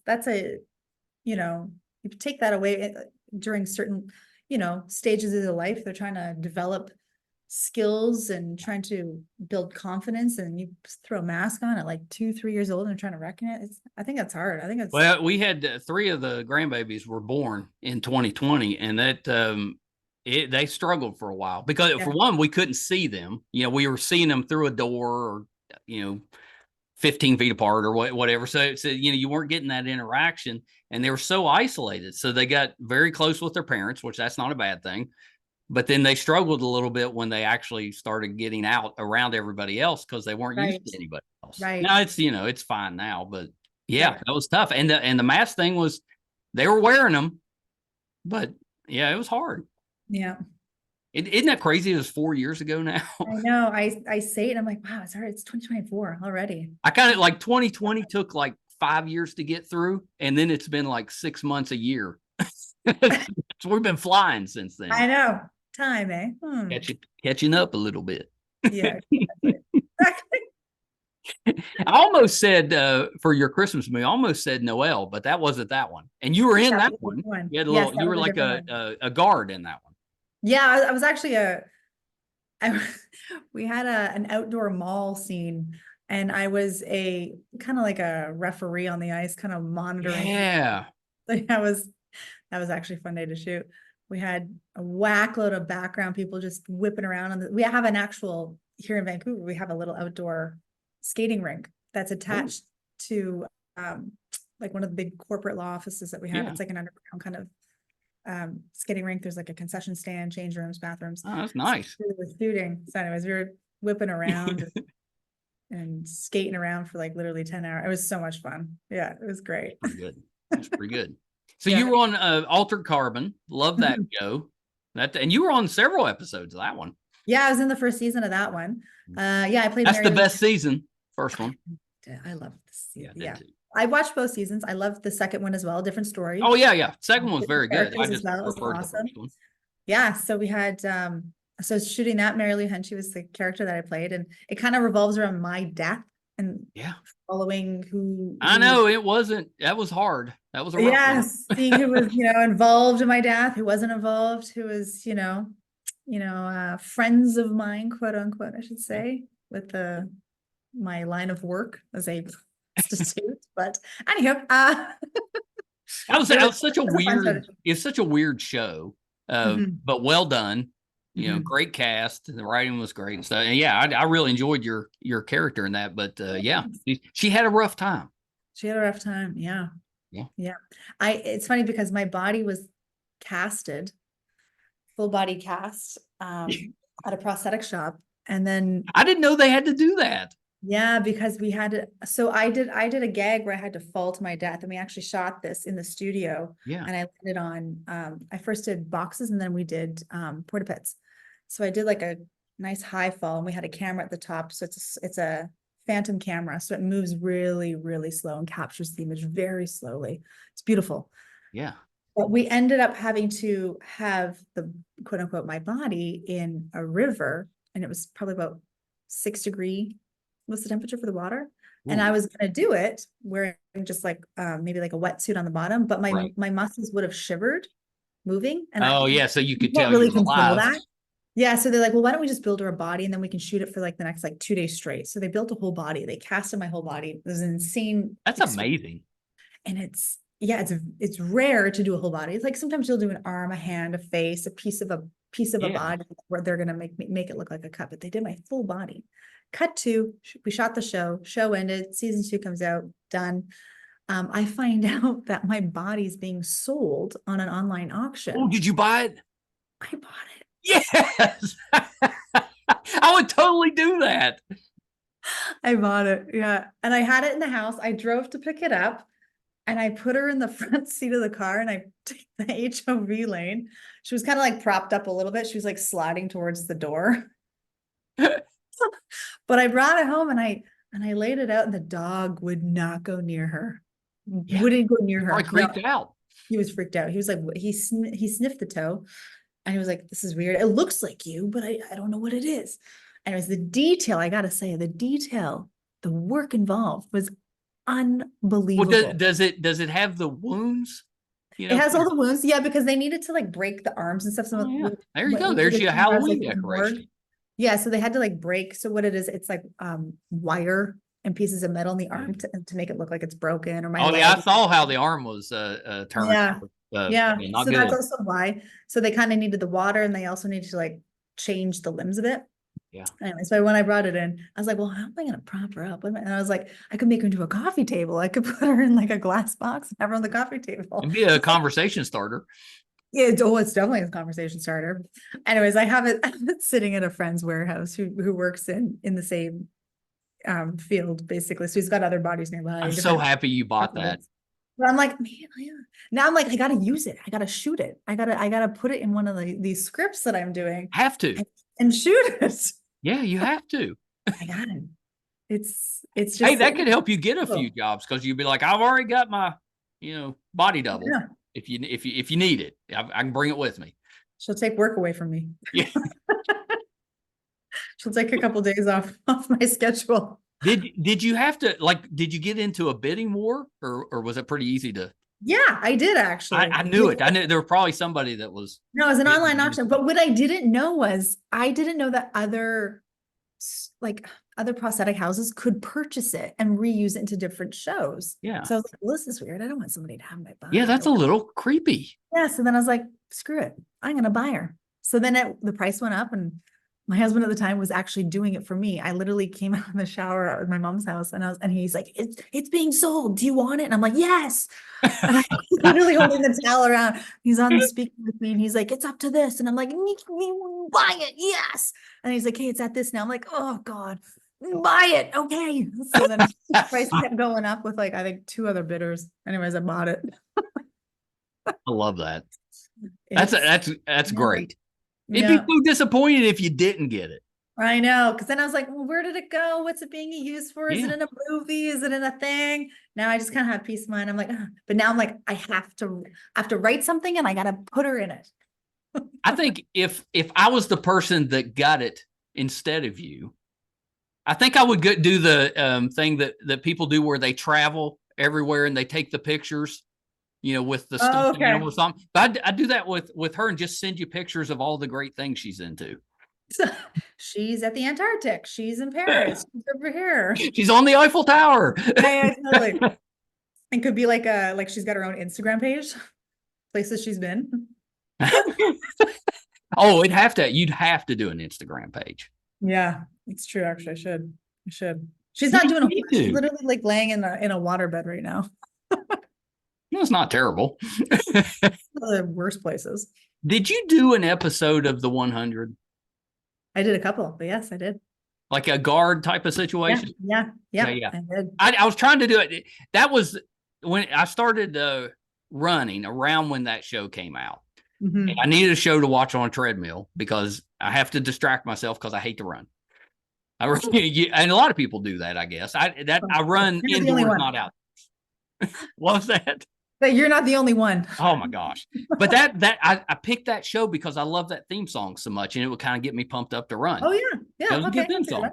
you take that away during certain, stages of their life. They're trying to develop skills and trying to build confidence, and you throw a mask on at like 2-3 years old and trying to recognize it. I think that's hard. I think it's we had 3 of the grandbabies were born in 2020, and that They struggled for a while because Yeah. for one, we couldn't see them. We were seeing them through a door or, 15 feet apart or whatever. So, you weren't getting that interaction, and they were so isolated. So they got very close with their parents, which that's not a bad thing. But then they struggled a little bit when they actually started getting out around everybody else because they weren't used to anybody else. Right. Now it's fine now, but yeah, that was tough. And the mask thing was, they were wearing them, but yeah, it was hard. Yeah. Isn't that crazy? It was 4 years ago now. I know. I say it, and I'm like, wow, it's hard. It's 2024 already. I kind of like 2020 took like 5 years to get through, and then it's been like 6 months a year. So we've been flying since then. I know. Time, eh? Catching up a little bit. Yeah. I almost said for your Christmas movie, I almost said Noel, but that wasn't that one. And you were in that one. You had you were like a guard in that one. Yeah, I was actually we had an outdoor mall scene, and I was a kind of like a referee on the ice, kind of monitoring. Yeah. That was actually a fun day to shoot. We had a whack load of background people just whipping around we have an actual, here in Vancouver, we have a little outdoor skating rink that's attached to like one of the big corporate law offices that we have. It's like an underground kind of skating rink. There's like a concession stand, change rooms, bathrooms. Oh, that's nice. So we were shooting. So anyways, we were whipping around and skating around for like literally 10 hours. It was so much fun. Yeah, it was great. Pretty good. That's pretty good. So you were on Altered Carbon. Love that show. And you were on several episodes of that one. Yeah, I was in the first season of that one. I played. That's the best season. First one. I love this season. Yeah. I watched both seasons. I loved the second one as well. Different story. Oh yeah. Second one's very good. I just preferred the awesome. first one. Yeah. So we had so shooting that, Mary Lou Henchy was the character that I played, and it kind of revolves around my death and following who I know it wasn't. That was hard. That was a rough one. Seeing who was involved in my death, who wasn't involved, who was friends of mine, quote unquote, I should say, with my line of work as a prostitute. But anyhow, that was such a weird. It's such a weird show, but well done. Great cast. The writing was great. So I really enjoyed your character in that. But she had a rough time. She had a rough time. Yeah. It's funny because my body was casted, full body cast, at a prosthetic shop, and then I didn't know they had to do that. Yeah, because we had to. So I did a gag where I had to fall to my death, and we actually shot this in the studio. Yeah. And I landed on. I first did boxes, and then we did porta pits. So I did like a nice high fall, and we had a camera at the top. So it's a phantom camera, so it moves really, really slow and captures the image very slowly. It's beautiful. Yeah. But we ended up having to have the quote unquote my body in a river, and it was probably about 6 degree was the temperature for the water. Ooh. And I was going to do it wearing just like maybe like a wetsuit on the bottom, but my muscles would have shivered moving. And so you could tell really control that. Yeah, so they're like, well, why don't we just build her a body and then we can shoot it for like the next 2 days straight. So they built a whole body. They casted my whole body. It was an insane. That's amazing. And it's rare to do a whole body. It's like sometimes you'll do an arm, a hand, a face, a piece of a body where they're gonna make it look like a cut. But they did my full body. Cut to, we shot the show ended, season 2 comes out, done. I find out that my body's being sold on an online auction. Oh, did you buy it? I bought it. Yes. I would totally do that. I bought it. Yeah. And I had it in the house. I drove to pick it up, and I put her in the front seat of the car, and I took the HOV lane. She was kind of like propped up a little bit. She was like sliding towards the door. But I brought it home, and I laid it out, and the dog would not go near her. Yeah. Wouldn't go near her. I freaked out. He was freaked out. He was like, he sniffed the toe, and he was like, this is weird. It looks like you, but I don't know what it is. And it was the detail. I got to say, the work involved was unbelievable. Well, does it have the wounds? It has all the wounds. Yeah, because they needed to like break the arms and stuff. So there you go. There's your Halloween decoration. Yeah, so they had to like break. So what it is, it's like wire and pieces of metal in the arm to make it look like it's broken. Or I saw how the arm was turned. Yeah. Not So that's good. also why. So they kind of needed the water, and they also needed to like change the limbs a bit. Yeah. Anyway, so when I brought it in, I was like, well, how am I going to prop her up? And I was like, I could make her into a coffee table. I could put her in like a glass box and have her on the coffee table. And be a conversation starter. Yeah, it's definitely a conversation starter. Anyways, I have it sitting at a friend's warehouse who works in the same field, basically. So he's got other bodies nearby. I'm so happy you bought that. But I'm like, man, now I'm like, I gotta use it. I gotta shoot it. I gotta put it in one of these scripts that I'm doing. Have to. And shoot it. Yeah, you have to. I got it. It's just, hey, that could help you get a few jobs, because you'd be like, I've already got my, body double. Yeah. If you need it, I can bring it with me. She'll take work away from me. Yeah. She'll take a couple days off my schedule. Did you have to, did you get into a bidding war, or was it pretty easy to? Yeah, I did actually. I knew it. I knew there was probably somebody that was. No, it was an online auction. But what I didn't know was I didn't know that other prosthetic houses could purchase it and reuse it into different shows. Yeah. So I was like, well, this is weird. I don't want somebody to have my body. Yeah, that's a little creepy. Yeah. So then I was like, screw it. I'm going to buy her. So then the price went up, and my husband at the time was actually doing it for me. I literally came out of the shower at my mom's house, and he's like, it's being sold. Do you want it? And I'm like, yes. And I'm literally holding the towel around. He's on the speaker with me, and he's like, it's up to this. And I'm like, buy it. Yes. And he's like, hey, it's at this now. I'm like, oh God, buy it. Okay. So then the price kept going up with I think 2 other bidders. Anyways, I bought it. I love that. That's great. It'd Yeah. be so disappointed if you didn't get it. I know, because then I was like, well, where did it go? What's it being used for? Is it in a movie? Is it in a thing? Now I just kind of have peace of mind. I'm like, but now I'm like, I have to write something, and I got to put her in it. I think if I was the person that got it instead of you, I think I would do the thing that people do where they travel everywhere and they take the pictures, with the stuff or something. But I do that with her and just send you pictures of all the great things she's into. So, she's at the Antarctic. She's in Paris. She's over here. She's on the Eiffel Tower. Yeah, totally. It could be like she's got her own Instagram page, places she's been. Oh, you'd have to do an Instagram page. Yeah, it's true. Actually, I should. She's not doing it. She's literally laying in a waterbed right now. No, it's not terrible. One of the worst places. Did you do an episode of the 100? I did a couple, but yes, I did. Like a guard type of situation? Yeah. I did. I was trying to do it. That was when I started running, around when that show came out. Mm-hmm. And I needed a show to watch on a treadmill because I have to distract myself because I hate to run. And a lot of people do that, I guess. I run indoors, not out. What was that? But you're not the only one. Oh my gosh. But I picked that show because I love that theme song so much, and it would kind of get me pumped up to run. Oh yeah. Yeah. It was a good theme song.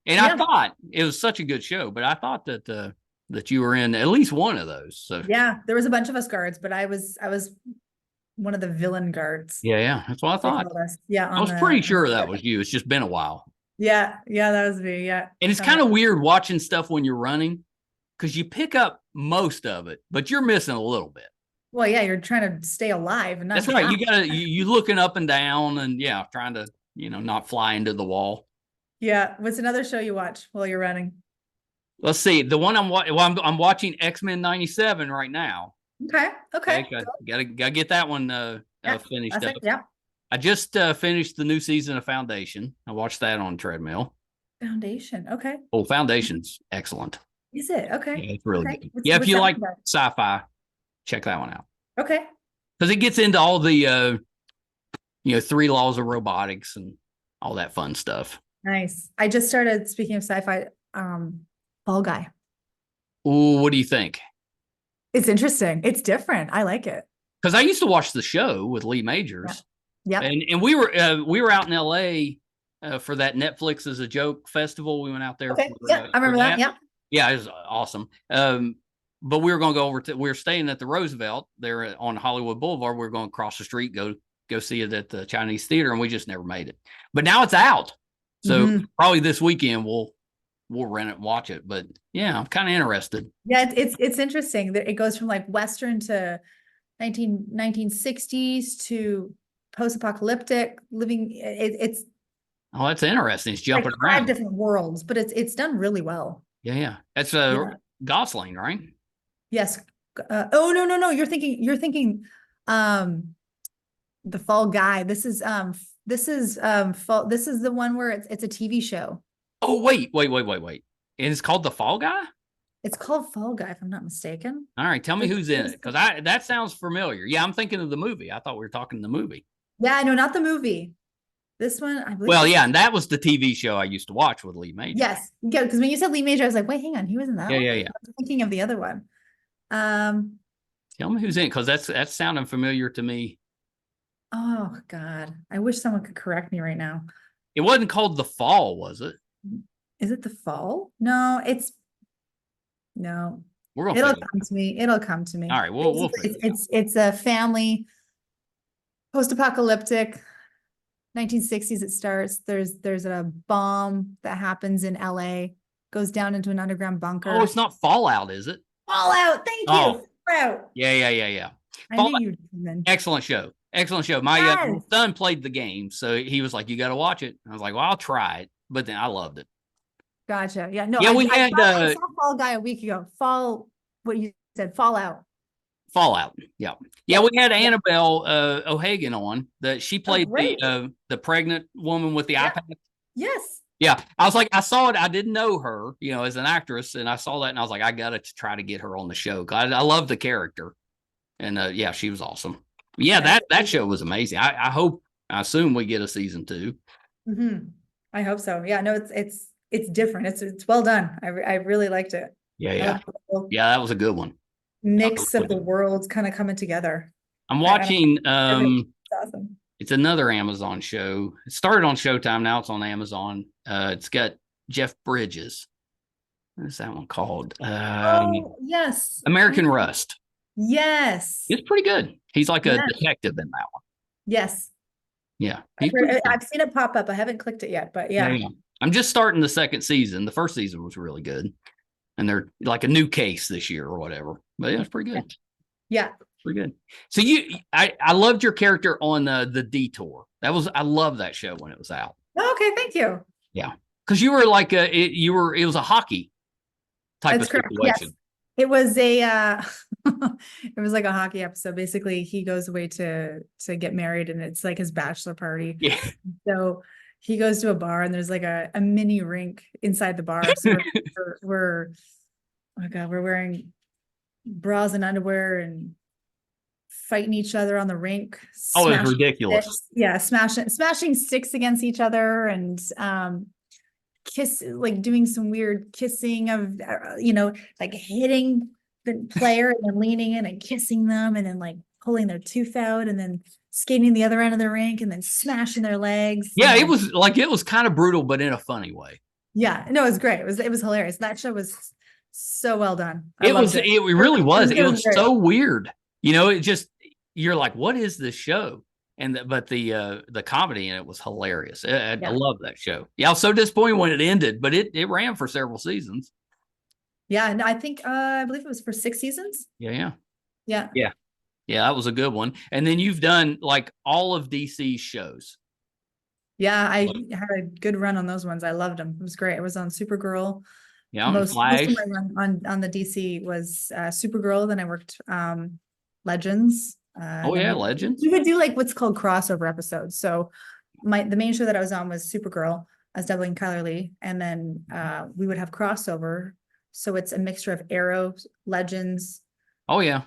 And I thought it was such a good show, but I thought that you were in at least one of those. So yeah, there was a bunch of us guards, but I was one of the villain guards. Yeah. That's what I thought. Yeah. I was pretty sure that was you. It's just been a while. Yeah. That was me. Yeah. And it's kind of weird watching stuff when you're running, because you pick up most of it, but you're missing a little bit. Well, yeah, you're trying to stay alive, and that's right. You looking up and down, and trying to not fly into the wall. Yeah. What's another show you watch while you're running? Let's see. The one I'm watching X-Men 97 right now. Okay. Gotta get that one finished up. Yeah. I just finished the new season of Foundation. I watched that on treadmill. Foundation. Okay. Oh, Foundation's excellent. Is it? Okay. Yeah, it's really good. If you like sci-fi, check that one out. Okay. Because it gets into all the 3 laws of robotics and all that fun stuff. Nice. I just started, speaking of sci-fi, Fall Guy. Ooh, what do you think? It's interesting. It's different. I like it. Because I used to watch the show with Lee Majors. Yeah. And we were out in LA for that Netflix as a Joke festival. We went out there. Okay. I remember that. Yeah. Yeah, it was awesome. But we were going to go over we were staying at the Roosevelt there on Hollywood Boulevard. We were going to cross the street, go see it at the Chinese Theater, and we just never made it. But now it's out. So probably this weekend we'll rent it and watch it. But yeah, I'm kind of interested. Yeah, it's interesting that it goes from like Western to 1960s to post-apocalyptic living. It's Oh, that's interesting. It's like jumping 5 around. different worlds, but it's done really well. Yeah. That's Yeah. Gosling, right? Yes. Oh, no. You're thinking the Fall Guy. This is the one where it's a TV show. Oh, wait. And it's called The Fall Guy? It's called Fall Guy, if I'm not mistaken. All right, tell me who's in it, because that sounds familiar. Yeah, I'm thinking of the movie. I thought we were talking the movie. Yeah, no, not the movie. This one, I believe. Well, yeah, and that was the TV show I used to watch with Lee Major. Yes, yeah, because when you said Lee Major, I was like, wait, hang on, he was in that one? Yeah. I was thinking of the other one. Tell me who's in it, because that's sounding familiar to me. Oh God, I wish someone could correct me right now. It wasn't called The Fall, was it? Is it The Fall? No, no. It'll come to me. It'll come to me. All right, we'll figure it out. It's a family post-apocalyptic 1960s. It starts. There's a bomb that happens in LA, goes down into an underground bunker. Oh, it's not Fallout, is it? Fallout. Thank you. Fallout. Yeah. I knew you would. Excellent show. My son played the game, so he was like, "You got to watch it." I was like, "Well, I'll try it," but then I loved it. Gotcha. Yeah. No. Yeah, I saw Fall Guy a week ago. What you said? Fallout. Yeah. We had Annabelle O'Hagan on. She played the pregnant woman with the iPad. Yes. Yeah, I was like, I saw it. I didn't know her, as an actress, and I saw that, and I was like, I got to try to get her on the show. I love the character, and she was awesome. Yeah, that show was amazing. I assume we get a season 2. Mm-hmm. I hope so. Yeah, no, it's different. It's well done. I really liked it. Yeah, that was a good one. Mix of the worlds kind of coming together. I'm watching. It's awesome. It's another Amazon show. It started on Showtime. Now it's on Amazon. It's got Jeff Bridges. What is that one called? Yes. American Rust. Yes. It's pretty good. He's like a detective in that one. Yes. Yeah. I've seen it pop up. I haven't clicked it yet, but yeah. I'm just starting the second season. The first season was really good. And they're like a new case this year or whatever. But yeah, it's pretty good. Yeah. Pretty good. So I loved your character on the Detour. I love that show when it was out. Okay, thank you. Yeah. Because you were like it was a hockey type of situation. Yes. It was it was like a hockey episode. Basically, he goes away to get married, and it's like his bachelor party. Yeah. So he goes to a bar, and there's like a mini rink inside the bar. So we're wearing bras and underwear and fighting each other on the rink. Oh, it's ridiculous. Sticks. Yeah, smashing sticks against each other, and doing some weird kissing of like hitting the player and then leaning in and kissing them, and then like pulling their tooth out, and then skating the other end of the rink, and then smashing their legs. Yeah, it was kind of brutal, but in a funny way. Yeah, no, it was great. It was hilarious. That show was so well done. It really was. It was so weird. It just, you're like, what is this show? But the comedy in it was hilarious. I love that show. Yeah, I was so disappointed when it ended, but it ran for several seasons. Yeah, and I think I believe it was for 6 seasons. Yeah. Yeah, that was a good one. And then you've done like all of DC's shows. Yeah, I had a good run on those ones. I loved them. It was great. It was on Supergirl. Yeah, most of my run on the DC was Supergirl. Then I worked Legends. Legends. We would do like what's called crossover episodes. So the main show that I was on was Supergirl. I was doubling Kyler Lee, and then we would have crossover. So it's a mixture of Arrow, Legends. Oh yeah.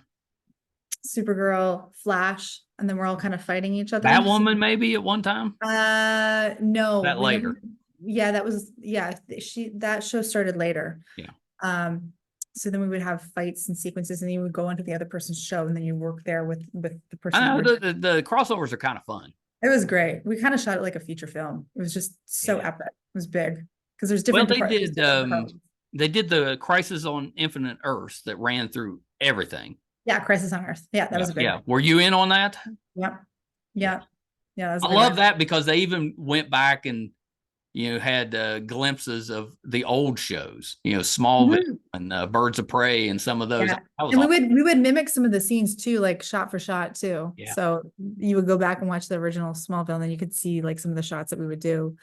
Supergirl, Flash, and then we're all kind of fighting each other. Batwoman maybe at one time? No. That later. That show started later. Yeah. So then we would have fights and sequences, and then you would go into the other person's show, and then you work there with the person. I know the crossovers are kind of fun. It was great. We kind of shot it like a feature film. It was just so epic. It was big because there's different. Well, they did the Crisis on Infinite Earths that ran through everything. Yeah, Crisis on Earth. Yeah, that was a big. Yeah, were you in on that? Yep. Yeah. I love that because they even went back and had glimpses of the old shows, Smallville and Birds of Prey and some of those. Yeah. That was And awesome. we would mimic some of the scenes too, like shot for shot too. Yeah. So you would go back and watch the original Smallville, and then you could see like some of the shots that we would do.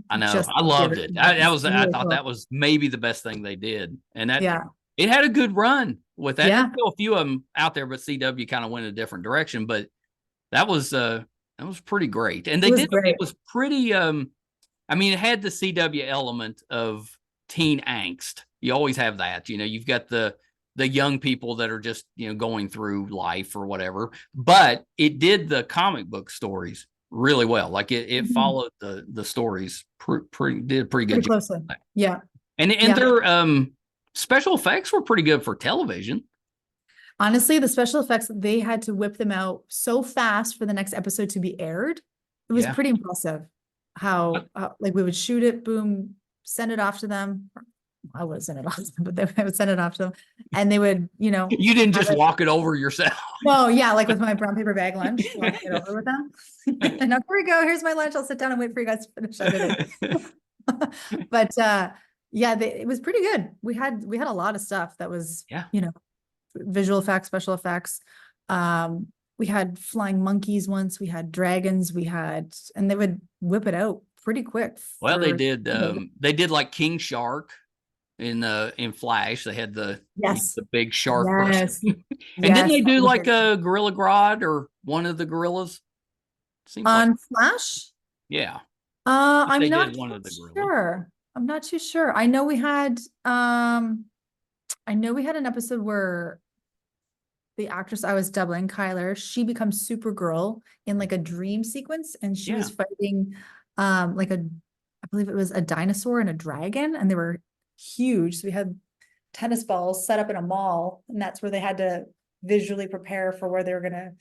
I know. Just I loved it. I really thought cool. that was maybe the best thing they did. And Yeah. it had a good run with that. Yeah. There's still a few of them out there, but CW kind of went a different direction. But that was pretty great. And it was pretty it had the CW element of teen angst. You always have that. You've got the young people that are just, going through life or whatever. But it did the comic book stories really well. Like it followed the stories did a pretty good job. Closely. Yeah. And their special effects were pretty good for television. Honestly, the special effects, they had to whip them out so fast for the next episode to be aired. It was pretty impressive how like we would shoot it, boom, send it off to them. I would send it off to them, but they would send it off to them, and they would, You didn't just walk it over yourself. No, yeah, like with my brown paper bag lunch, walk it over with them. And here we go. Here's my lunch. I'll sit down and wait for you guys to finish editing. But it was pretty good. We had a lot of stuff that was visual effects, special effects. We had flying monkeys once, we had dragons, and they would whip it out pretty quick. Well, they did like King Shark in Flash. They had the big shark person. And didn't they do like a Gorilla Grodd or one of the gorillas? On Flash? Yeah. I'm not sure. I'm not too sure. I know we had an episode where the actress I was doubling, Kyler, she becomes Supergirl in like a dream sequence, and she was fighting I believe it was a dinosaur and a dragon, and they were huge. So we had tennis balls set up in a mall, and that's where they had to visually prepare for where they were gonna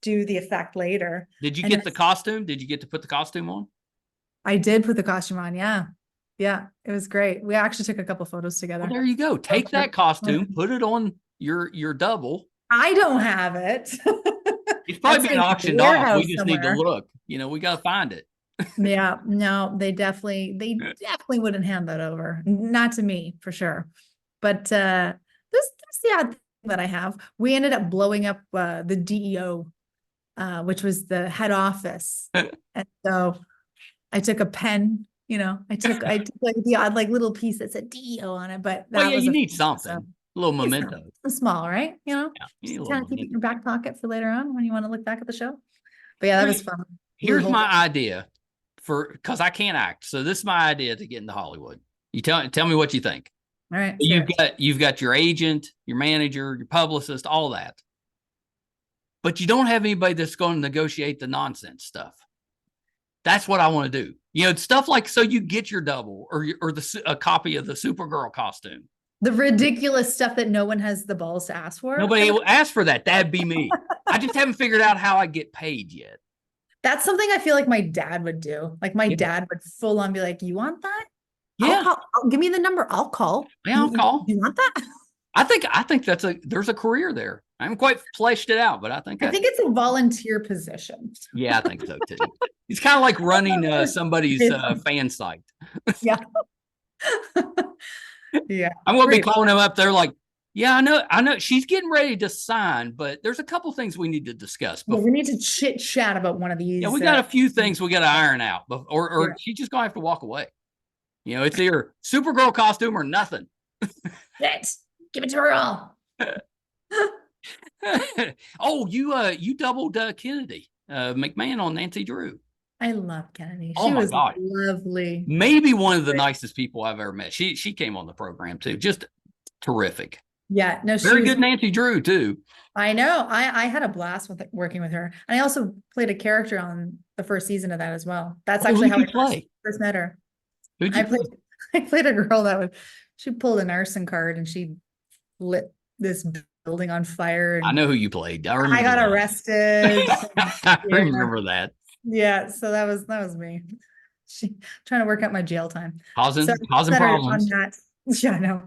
do the effect later. Did you get the costume? Did you get to put the costume on? I did put the costume on, yeah. Yeah, it was great. We actually took a couple photos together. Well, there you go. Take that costume, put it on your double. I don't have it. It's probably been auctioned off. We just need to look. We got to find it. Yeah, no, they definitely wouldn't hand that over. Not to me, for sure. But that's the odd thing that I have. We ended up blowing up the DEO, which was the head office. And so I took a pen, I took like the odd like little piece that said DEO on it, but you need something. A little memento. Small, right? Kind of keep it in your back pocket for later on when you want to look back at the show. But yeah, that was fun. Here's my idea because I can't act. So this is my idea to get into Hollywood. You tell me what you think. All right. You've got your agent, your manager, your publicist, all that. But you don't have anybody that's going to negotiate the nonsense stuff. That's what I want to do. Stuff like, so you get your double or a copy of the Supergirl costume. The ridiculous stuff that no one has the balls to ask for. Nobody will ask for that. That'd be me. I just haven't figured out how I get paid yet. That's something I feel like my dad would do. Like my dad would full on be like, "You want that? Yeah. Give me the number. I'll call. Yeah, I'll call. You want that?" I think there's a career there. I haven't quite fleshed it out, but I think it's a volunteer position. Yeah, I think so too. It's kind of like running somebody's fan site. Yeah. Yeah. I'm going to be calling them up. They're like, yeah, I know. She's getting ready to sign, but there's a couple things we need to discuss. Well, we need to chit chat about one of these. Yeah, we got a few things we got to iron out, or she's just going to have to walk away. It's either Supergirl costume or nothing. Give it to her all. Oh, you doubled Kennedy McMahon on Nancy Drew. I love Kennedy. She was lovely. Maybe one of the nicest people I've ever met. She came on the program too. Just terrific. Yeah, no, very good Nancy Drew too. I know. I had a blast working with her, and I also played a character on the first season of that as well. That's actually how I first met her. I played a girl she pulled an arson card and she lit this building on fire. And I know who you played. I got arrested. I remember that. Yeah, so that was me. Trying to work out my jail time. Causing problems. Yeah, I know.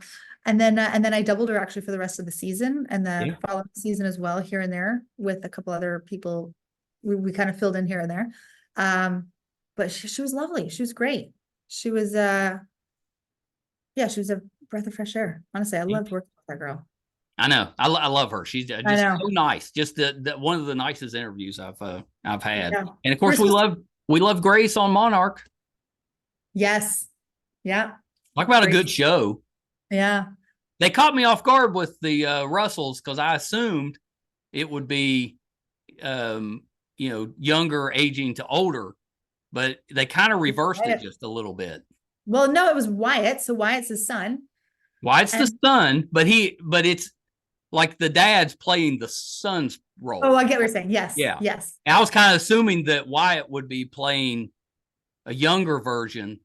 And then I doubled her actually for the rest of the season and the following season as well, here and there with a couple other people. We kind of filled in here and there. but she was lovely. She was great. She was she was a breath of fresh air. Honestly, I loved working with that girl. I know. I love her. She's just know. so nice. Just the one of the nicest interviews I've had. Yeah. And of course, we love Grace on Monarch. Yes. Yeah. Talk about Grace. a good show. Yeah. They caught me off guard with the Russells because I assumed it would be, younger aging to older, but they kind of reversed it just a little bit. Well, no, it was Wyatt. So Wyatt's his son. Wyatt's the son, but it's like the dad's playing the son's role. Oh, I get what you're saying. Yes. Yeah. Yes. And I was kind of assuming that Wyatt would be playing a younger version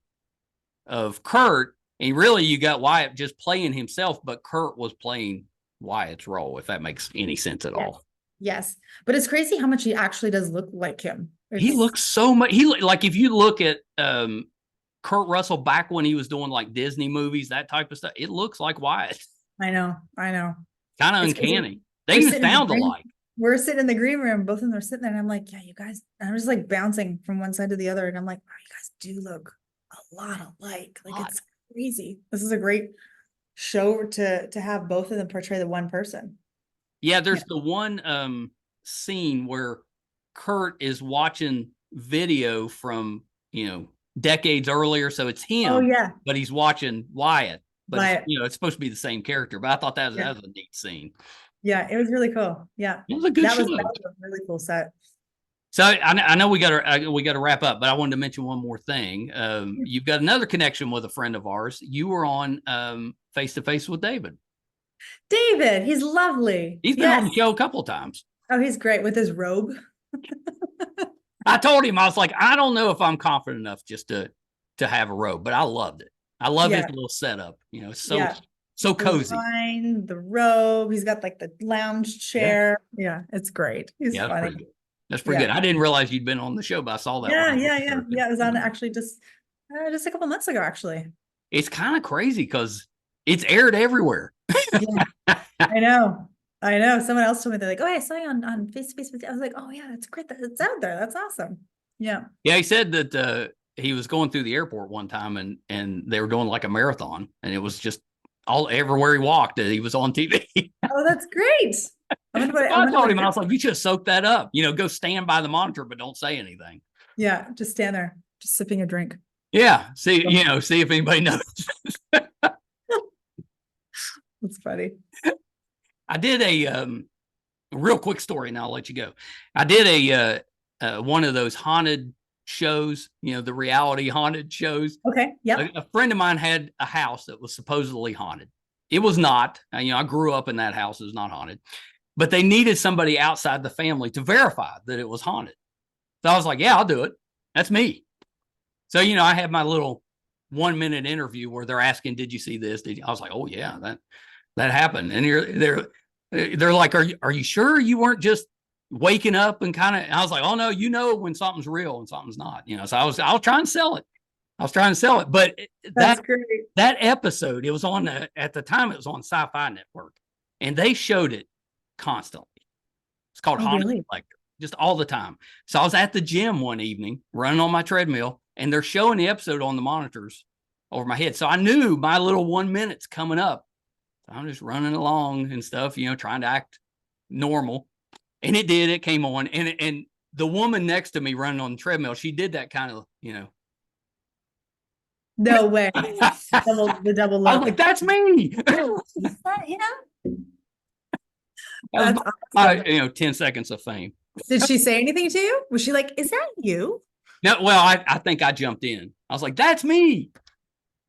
of Kurt. And really, you got Wyatt just playing himself, but Kurt was playing Wyatt's role, if that makes any sense at all. Yes. But it's crazy how much he actually does look like him. He looks so much. Like if you look at Kurt Russell back when he was doing like Disney movies, that type of stuff, it looks like Wyatt. I know. Kind of uncanny. They even sound alike. We're sitting in the green room, both of them are sitting there, and I'm like, yeah, you guys, I'm just like bouncing from one side to the other, and I'm like, wow, you guys do look a lot alike. Like it's crazy. This is a great show to have both of them portray the one person. Yeah, there's the one scene where Kurt is watching video from, decades earlier, so it's him. Oh yeah. But he's watching Wyatt. But it's supposed to be the same character. But I thought that was a neat scene. Yeah, it was really cool. Yeah, it was a good show. That was a really cool set. So I know we got to wrap up, but I wanted to mention one more thing. You've got another connection with a friend of ours. You were on Face to Face with David. David, he's lovely. He's been on the show a couple of times. Oh, he's great with his robe. I told him, I was like, I don't know if I'm confident enough just to have a robe, but I loved it. I love his little setup. So cozy. The robe. He's got like the lounge chair. Yeah, it's great. He's funny. That's pretty good. I didn't realize you'd been on the show, but I saw that. Yeah. It was on actually just a couple months ago, actually. It's kind of crazy because it's aired everywhere. I know. Someone else told me, they're like, oh, I saw you on Face to Face with you. I was like, oh yeah, that's great that it's out there. That's awesome. Yeah. Yeah, he said that he was going through the airport one time and they were doing like a marathon, and it was just everywhere he walked, he was on TV. Oh, that's great. I told him, I was like, you should soak that up. Go stand by the monitor, but don't say anything. Yeah, just stand there, just sipping a drink. Yeah, see if anybody knows. That's funny. I did a real quick story, and I'll let you go. I did a one of those haunted shows, the reality haunted shows. Okay. Yeah. A friend of mine had a house that was supposedly haunted. It was not. I grew up in that house. It was not haunted, but they needed somebody outside the family to verify that it was haunted. So I was like, yeah, I'll do it. That's me. So, I had my little 1-minute interview where they're asking, did you see this? I was like, oh yeah, that happened. And they're like, are you sure you weren't just waking up and kind of, I was like, oh no, when something's real and something's not, so I was trying to sell it. But that's great. That episode, it was on at the time, it was on Sci-Fi Network, and they showed it constantly. It's called Haunted Collector, just all the time. So I was at the gym one evening running on my treadmill, and they're showing the episode on the monitors over my head. So I knew my little 1 minute's coming up. So I'm just running along and stuff, trying to act normal. And it came on. And the woman next to me running on the treadmill, she did that kind of, No way. The double look. I was like, that's me. That's awesome. 10 seconds of fame. Did she say anything to you? Was she like, is that you? No, well, I think I jumped in. I was like, that's me.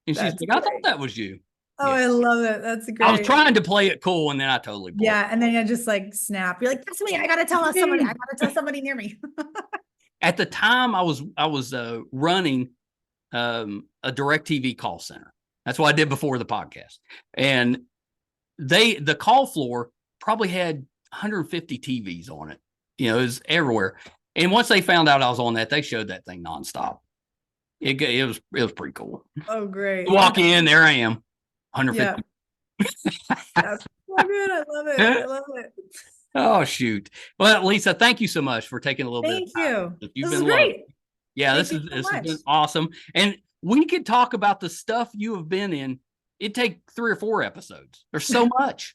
And she's like, I thought that was you. Oh, yeah. I love it. That's great. I was trying to play it cool, and then I totally blew it. And then you just like snap. You're like, that's me. I gotta tell somebody near me. At the time, I was running a DirecTV call center. That's what I did before the podcast. And the call floor probably had 150 TVs on it. It was everywhere. And once they found out I was on that, they showed that thing nonstop. It was pretty cool. Oh, great. You walk in, there I am. 150. Yeah. That's so good. I love it. Oh, shoot. Well, Lisa, thank you so much for taking a little bit of time. Thank you. This is great. Yeah, Thank this you so has much. been awesome. And we could talk about the stuff you have been in. It'd take 3 or 4 episodes. There's so much.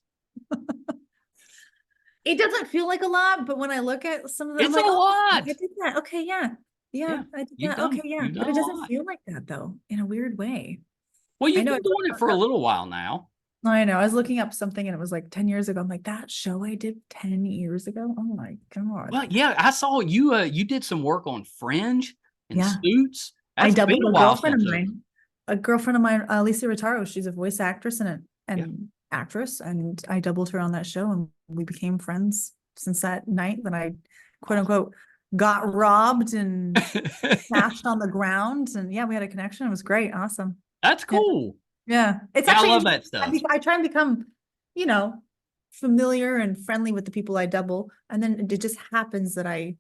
It doesn't feel like a lot, but when I look at some of them, I'm It's a like, oh, I lot. did that. Okay, yeah. Yeah, Yeah, I did that. Okay, yeah. you've But done it a doesn't lot. feel like that though, in a weird way. Well, I you've know. been doing it for a little while now. I know. I was looking up something and it was like 10 years ago. I'm like, that show I did 10 years ago. Oh my God. Well, yeah, I saw you. You did some work on Fringe and Yeah. Suits. I That's been doubled a a while girlfriend of since. mine. A girlfriend of mine, Lisa Rotaro. She's a voice actress and Yeah. actress, and I doubled her on that show, and we became friends since that night that I, quote unquote, got robbed and smashed on the ground, and yeah, we had a connection. It was great, awesome. That's Yeah, cool. yeah. It's Yeah, I actually love that interesting. stuff. I try and become, you know, familiar and friendly with the people I double, and then it just happens that I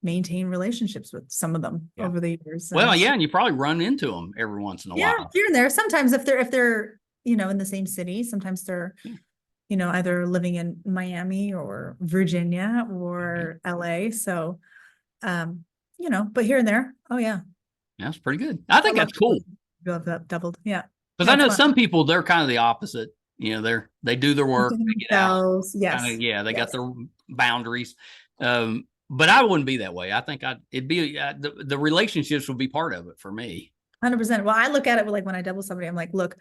maintain relationships with some of them Yeah. over the years. Well, And yeah, and you probably run into them every once in a yeah, while. here and there. Sometimes if they're in the same city, sometimes they're Yeah. either living in Miami or Virginia or LA. So but here and there. Oh yeah. That's pretty good. I think I love that's cool. that doubled. Yeah. Because Yeah, I it's know fun. some people, they're kind of the opposite. They do their work, they get out. Themselves, Kind yes. of, yeah, they got Yes. their boundaries. But I wouldn't be that way. I think it'd be the relationships would be part of it for me. 100%. Well, I look at it like when I double somebody, I'm like, look,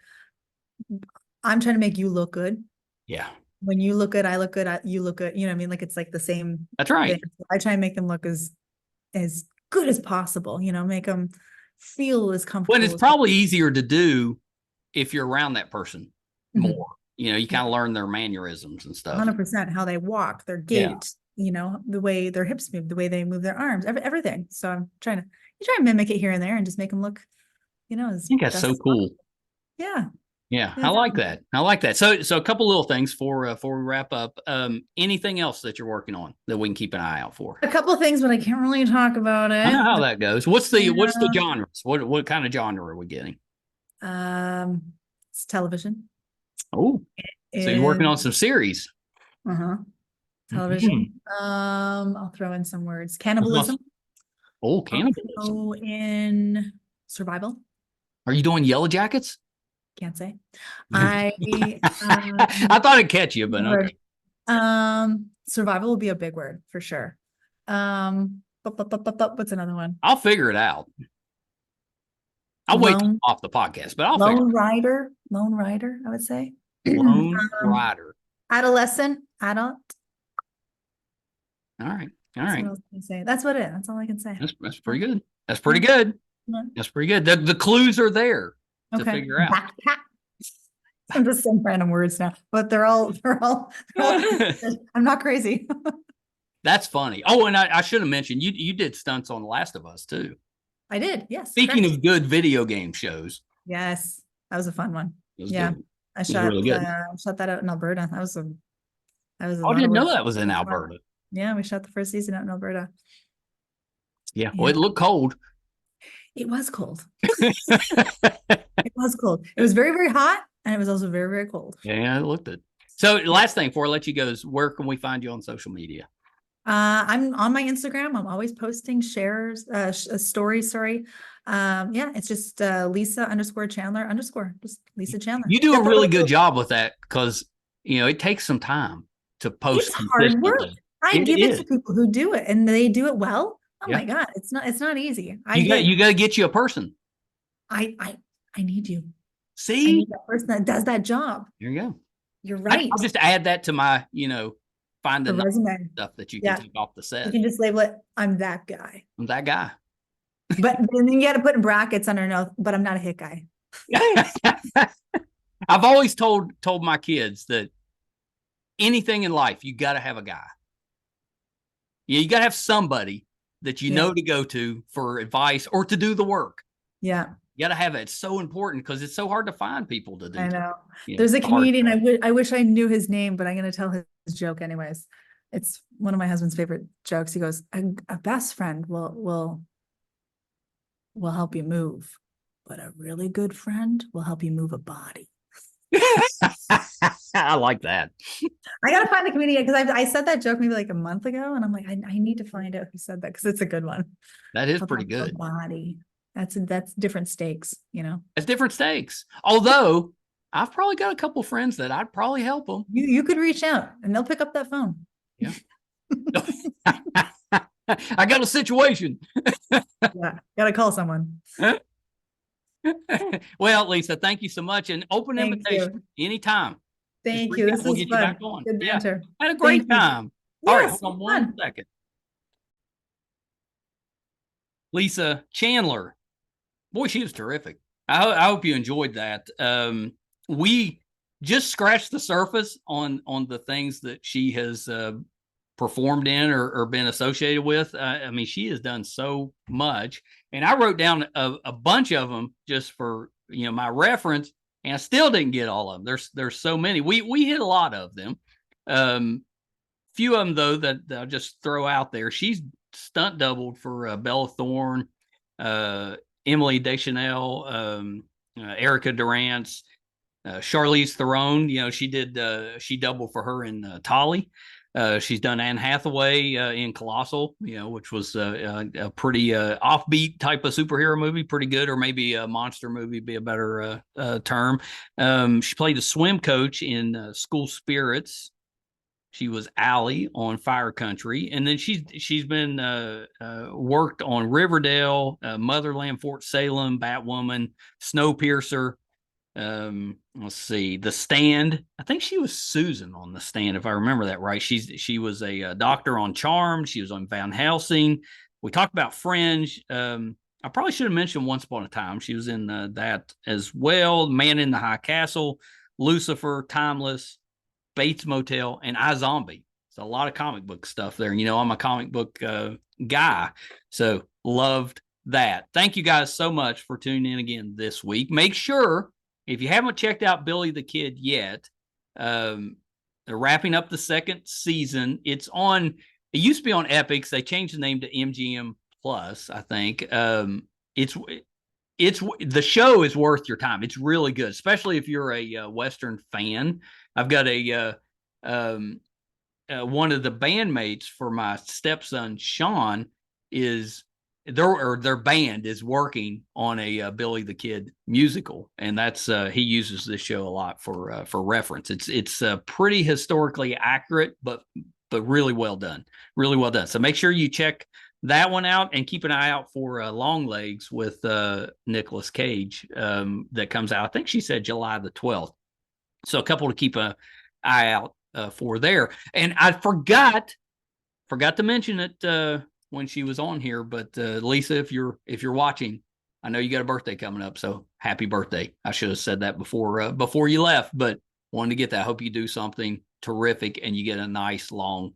I'm trying to make you look good. Yeah, When you look good, I look good, you look good. You know what I mean? Like it's like the same that's right. thing. I try and make them look as good as possible, make them feel as comfortable Well, it's as probably easier to do if you're around that person possible. more. You kind of learn their mannerisms and stuff. 100% how they walk, their Yeah, gait, the way their hips move, the way they move their arms, everything. So I'm trying to mimic it here and there and just make them look, I as think that's best so as cool. possible. Yeah. Yeah, Yeah, I like that. I like that. So a couple little things before we wrap up. Anything else that you're working on that we can keep an eye out for? a couple of things, but I can't really talk about I know it. how that goes. What's the genres? What kind of genre are we getting? It's television. Oh, so you're working on some series. Uh-huh. Television. I'll throw in some words. Cannibalism. Oh, cannibalism. Also in survival. Are you doing Yellow Jackets? Can't say. I thought it'd catch you, but okay. Survival will be a big word for sure. What's another one? I'll figure it out. I'll wait off the podcast, but I'll Lone Rider, I would say. Lone Rider. Adolescent, adult. All right. That's what I was gonna say. That's what it is. That's all I can say. That's pretty good. That's pretty good. Yeah. That's pretty good. The clues are there to figure out. Backpack. I'm just saying random words now, but they're all I'm not crazy. That's funny. Oh, and I should have mentioned you did stunts on The Last of Us too. I did, yes. Speaking of good video game shows. Yes, that was a fun one. Yeah, good. I shot really good. shot that out in Alberta. That was I didn't know that was in Alberta. Yeah, we shot the first season out in Alberta. Yeah, well, it looked cold. It was cold. It was cold. It was very, very hot, and it was also very, very cold. Yeah, it looked it. So last thing before I let you go is where can we find you on social media? I'm on my Instagram. I'm always posting stories. Sorry. It's just Lisa_Chandler_ just Lisa Chandler. You do a really good job with that because it takes some time to post. It's hard work. I give it to people who do it and they do it well. Oh my God, it's not easy. You got to get you a person. I need you. See, I need that person that does that job. There you go. You're right. I'll just add that to my, find the resume stuff that you can take off the set. You can just label it, I'm that guy. I'm that guy. But then you got to put in brackets underneath, but I'm not a hit guy. I've always told my kids that anything in life, you got to have a guy. You got to have somebody that you know to go to for advice or to do the work. Yeah. You got to have it. It's so important because it's so hard to find people to do. I know. There's a comedian. I wish I knew his name, but I'm going to tell his joke anyways. It's one of my husband's favorite jokes. He goes, a best friend will help you move, but a really good friend will help you move a body. I like that. I gotta find the comedian because I said that joke maybe like a month ago, and I'm like, I need to find out who said that because it's a good one. That is I'll pretty talk about good. body. That's different stakes, you know. It's different stakes. Although I've probably got a couple friends that I'd probably help them. You could reach out and they'll pick up that phone. Yeah. I got a situation. Yeah, gotta call someone. Well, Lisa, thank you so much. And open Thank invitation you. anytime. Thank you. This We'll is get you back fun. on. Good Yeah. banter. Had a great time. All right, Yes, hold on one second. Lisa Chandler. Boy, she was terrific. I hope you enjoyed that. We just scratched the surface on the things that she has performed in or been associated with. I mean, she has done so much, and I wrote down a bunch of them just for my reference, and I still didn't get all of them. There's so many. We hit a lot of them. Few of them though that I'll just throw out there. She's stunt doubled for Bella Thorne, Emily Deschanel, Erica Durance, Charlize Theron. She doubled for her in Tolly. She's done Anne Hathaway in Colossal, which was a pretty offbeat type of superhero movie, pretty good, or maybe a monster movie be a better term. She played a swim coach in School Spirits. She was Allie on Fire Country, and then she's been worked on Riverdale, Motherland, Fort Salem, Batwoman, Snowpiercer. Let's see, The Stand. I think she was Susan on The Stand, if I remember that right. She was a doctor on Charmed. She was on Van Helsing. We talked about Fringe. I probably should have mentioned Once Upon a Time. She was in that as well. Man in the High Castle, Lucifer, Timeless, Bates Motel, and iZombie. It's a lot of comic book stuff there. And, I'm a comic book guy, so loved that. Thank you guys so much for tuning in again this week. Make sure, if you haven't checked out Billy the Kid yet, they're wrapping up the second season. It used to be on Epix. They changed the name to MGM Plus, I think. It's the show is worth your time. It's really good, especially if you're a Western fan. I've got one of the bandmates for my stepson Sean is their band is working on a Billy the Kid musical, and that's he uses this show a lot for reference. It's pretty historically accurate, but really well done, really well done. So make sure you check that one out and keep an eye out for Longlegs with Nicolas Cage that comes out. I think she said July the 12th. So a couple to keep an eye out for there. And I forgot to mention it when she was on here, but Lisa, if you're watching, I know you got a birthday coming up, so happy birthday. I should have said that before you left, but wanted to get that. I hope you do something terrific and you get a nice long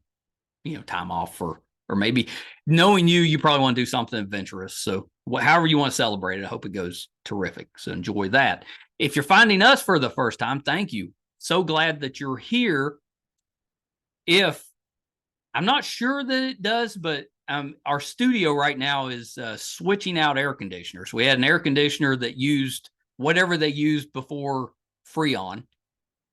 time off or maybe knowing you probably want to do something adventurous. So however you want to celebrate it, I hope it goes terrific. So enjoy that. If you're finding us for the first time, thank you. So glad that you're here. If I'm not sure that it does, but our studio right now is switching out air conditioners. We had an air conditioner that used whatever they used before Freon,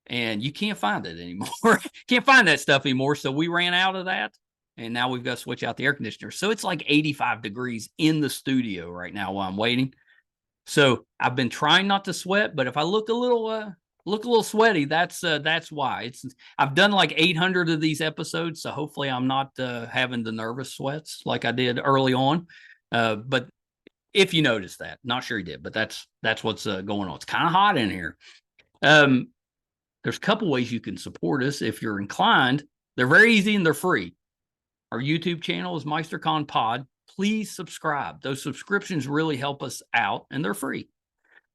and you can't find it anymore. Can't find that stuff anymore. So we ran out of that. And now we've got to switch out the air conditioner. So it's like 85 degrees in the studio right now while I'm waiting. So I've been trying not to sweat, but if I look a little sweaty, that's why. I've done like 800 of these episodes, so hopefully I'm not having the nervous sweats like I did early on. But if you noticed that, not sure you did, but that's what's going on. It's kind of hot in here. There's a couple ways you can support us if you're inclined. They're very easy and they're free. Our YouTube channel is MeisterCon Pod. Please subscribe. Those subscriptions really help us out, and they're free.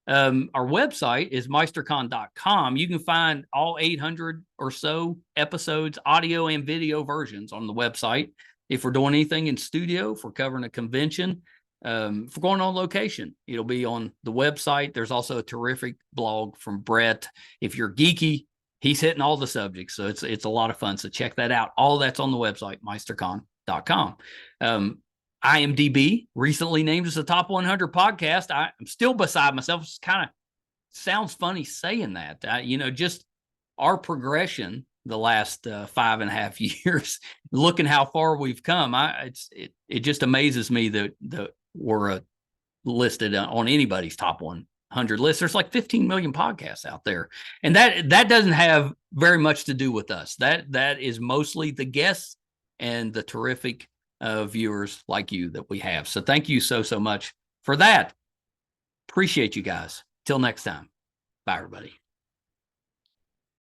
Our website is meistercon.com. You can find all 800 or so episodes, audio and video versions on the website. If we're doing anything in studio, if we're covering a convention, if we're going on location, it'll be on the website. There's also a terrific blog from Brett. If you're geeky, he's hitting all the subjects, so it's a lot of fun. So check that out. All that's on the website, meistercon.com. IMDb recently named us a top 100 podcast. I'm still beside myself. It's kind sounds funny saying that. Just our progression the last 5.5 years, looking how far we've come. It just amazes me that we're listed on anybody's top 100 list. There's like 15 million podcasts out there, and that doesn't have very much to do with us. That is mostly the guests and the terrific viewers like you that we have. So thank you so much for that. Appreciate you guys. Till next time. Bye, everybody.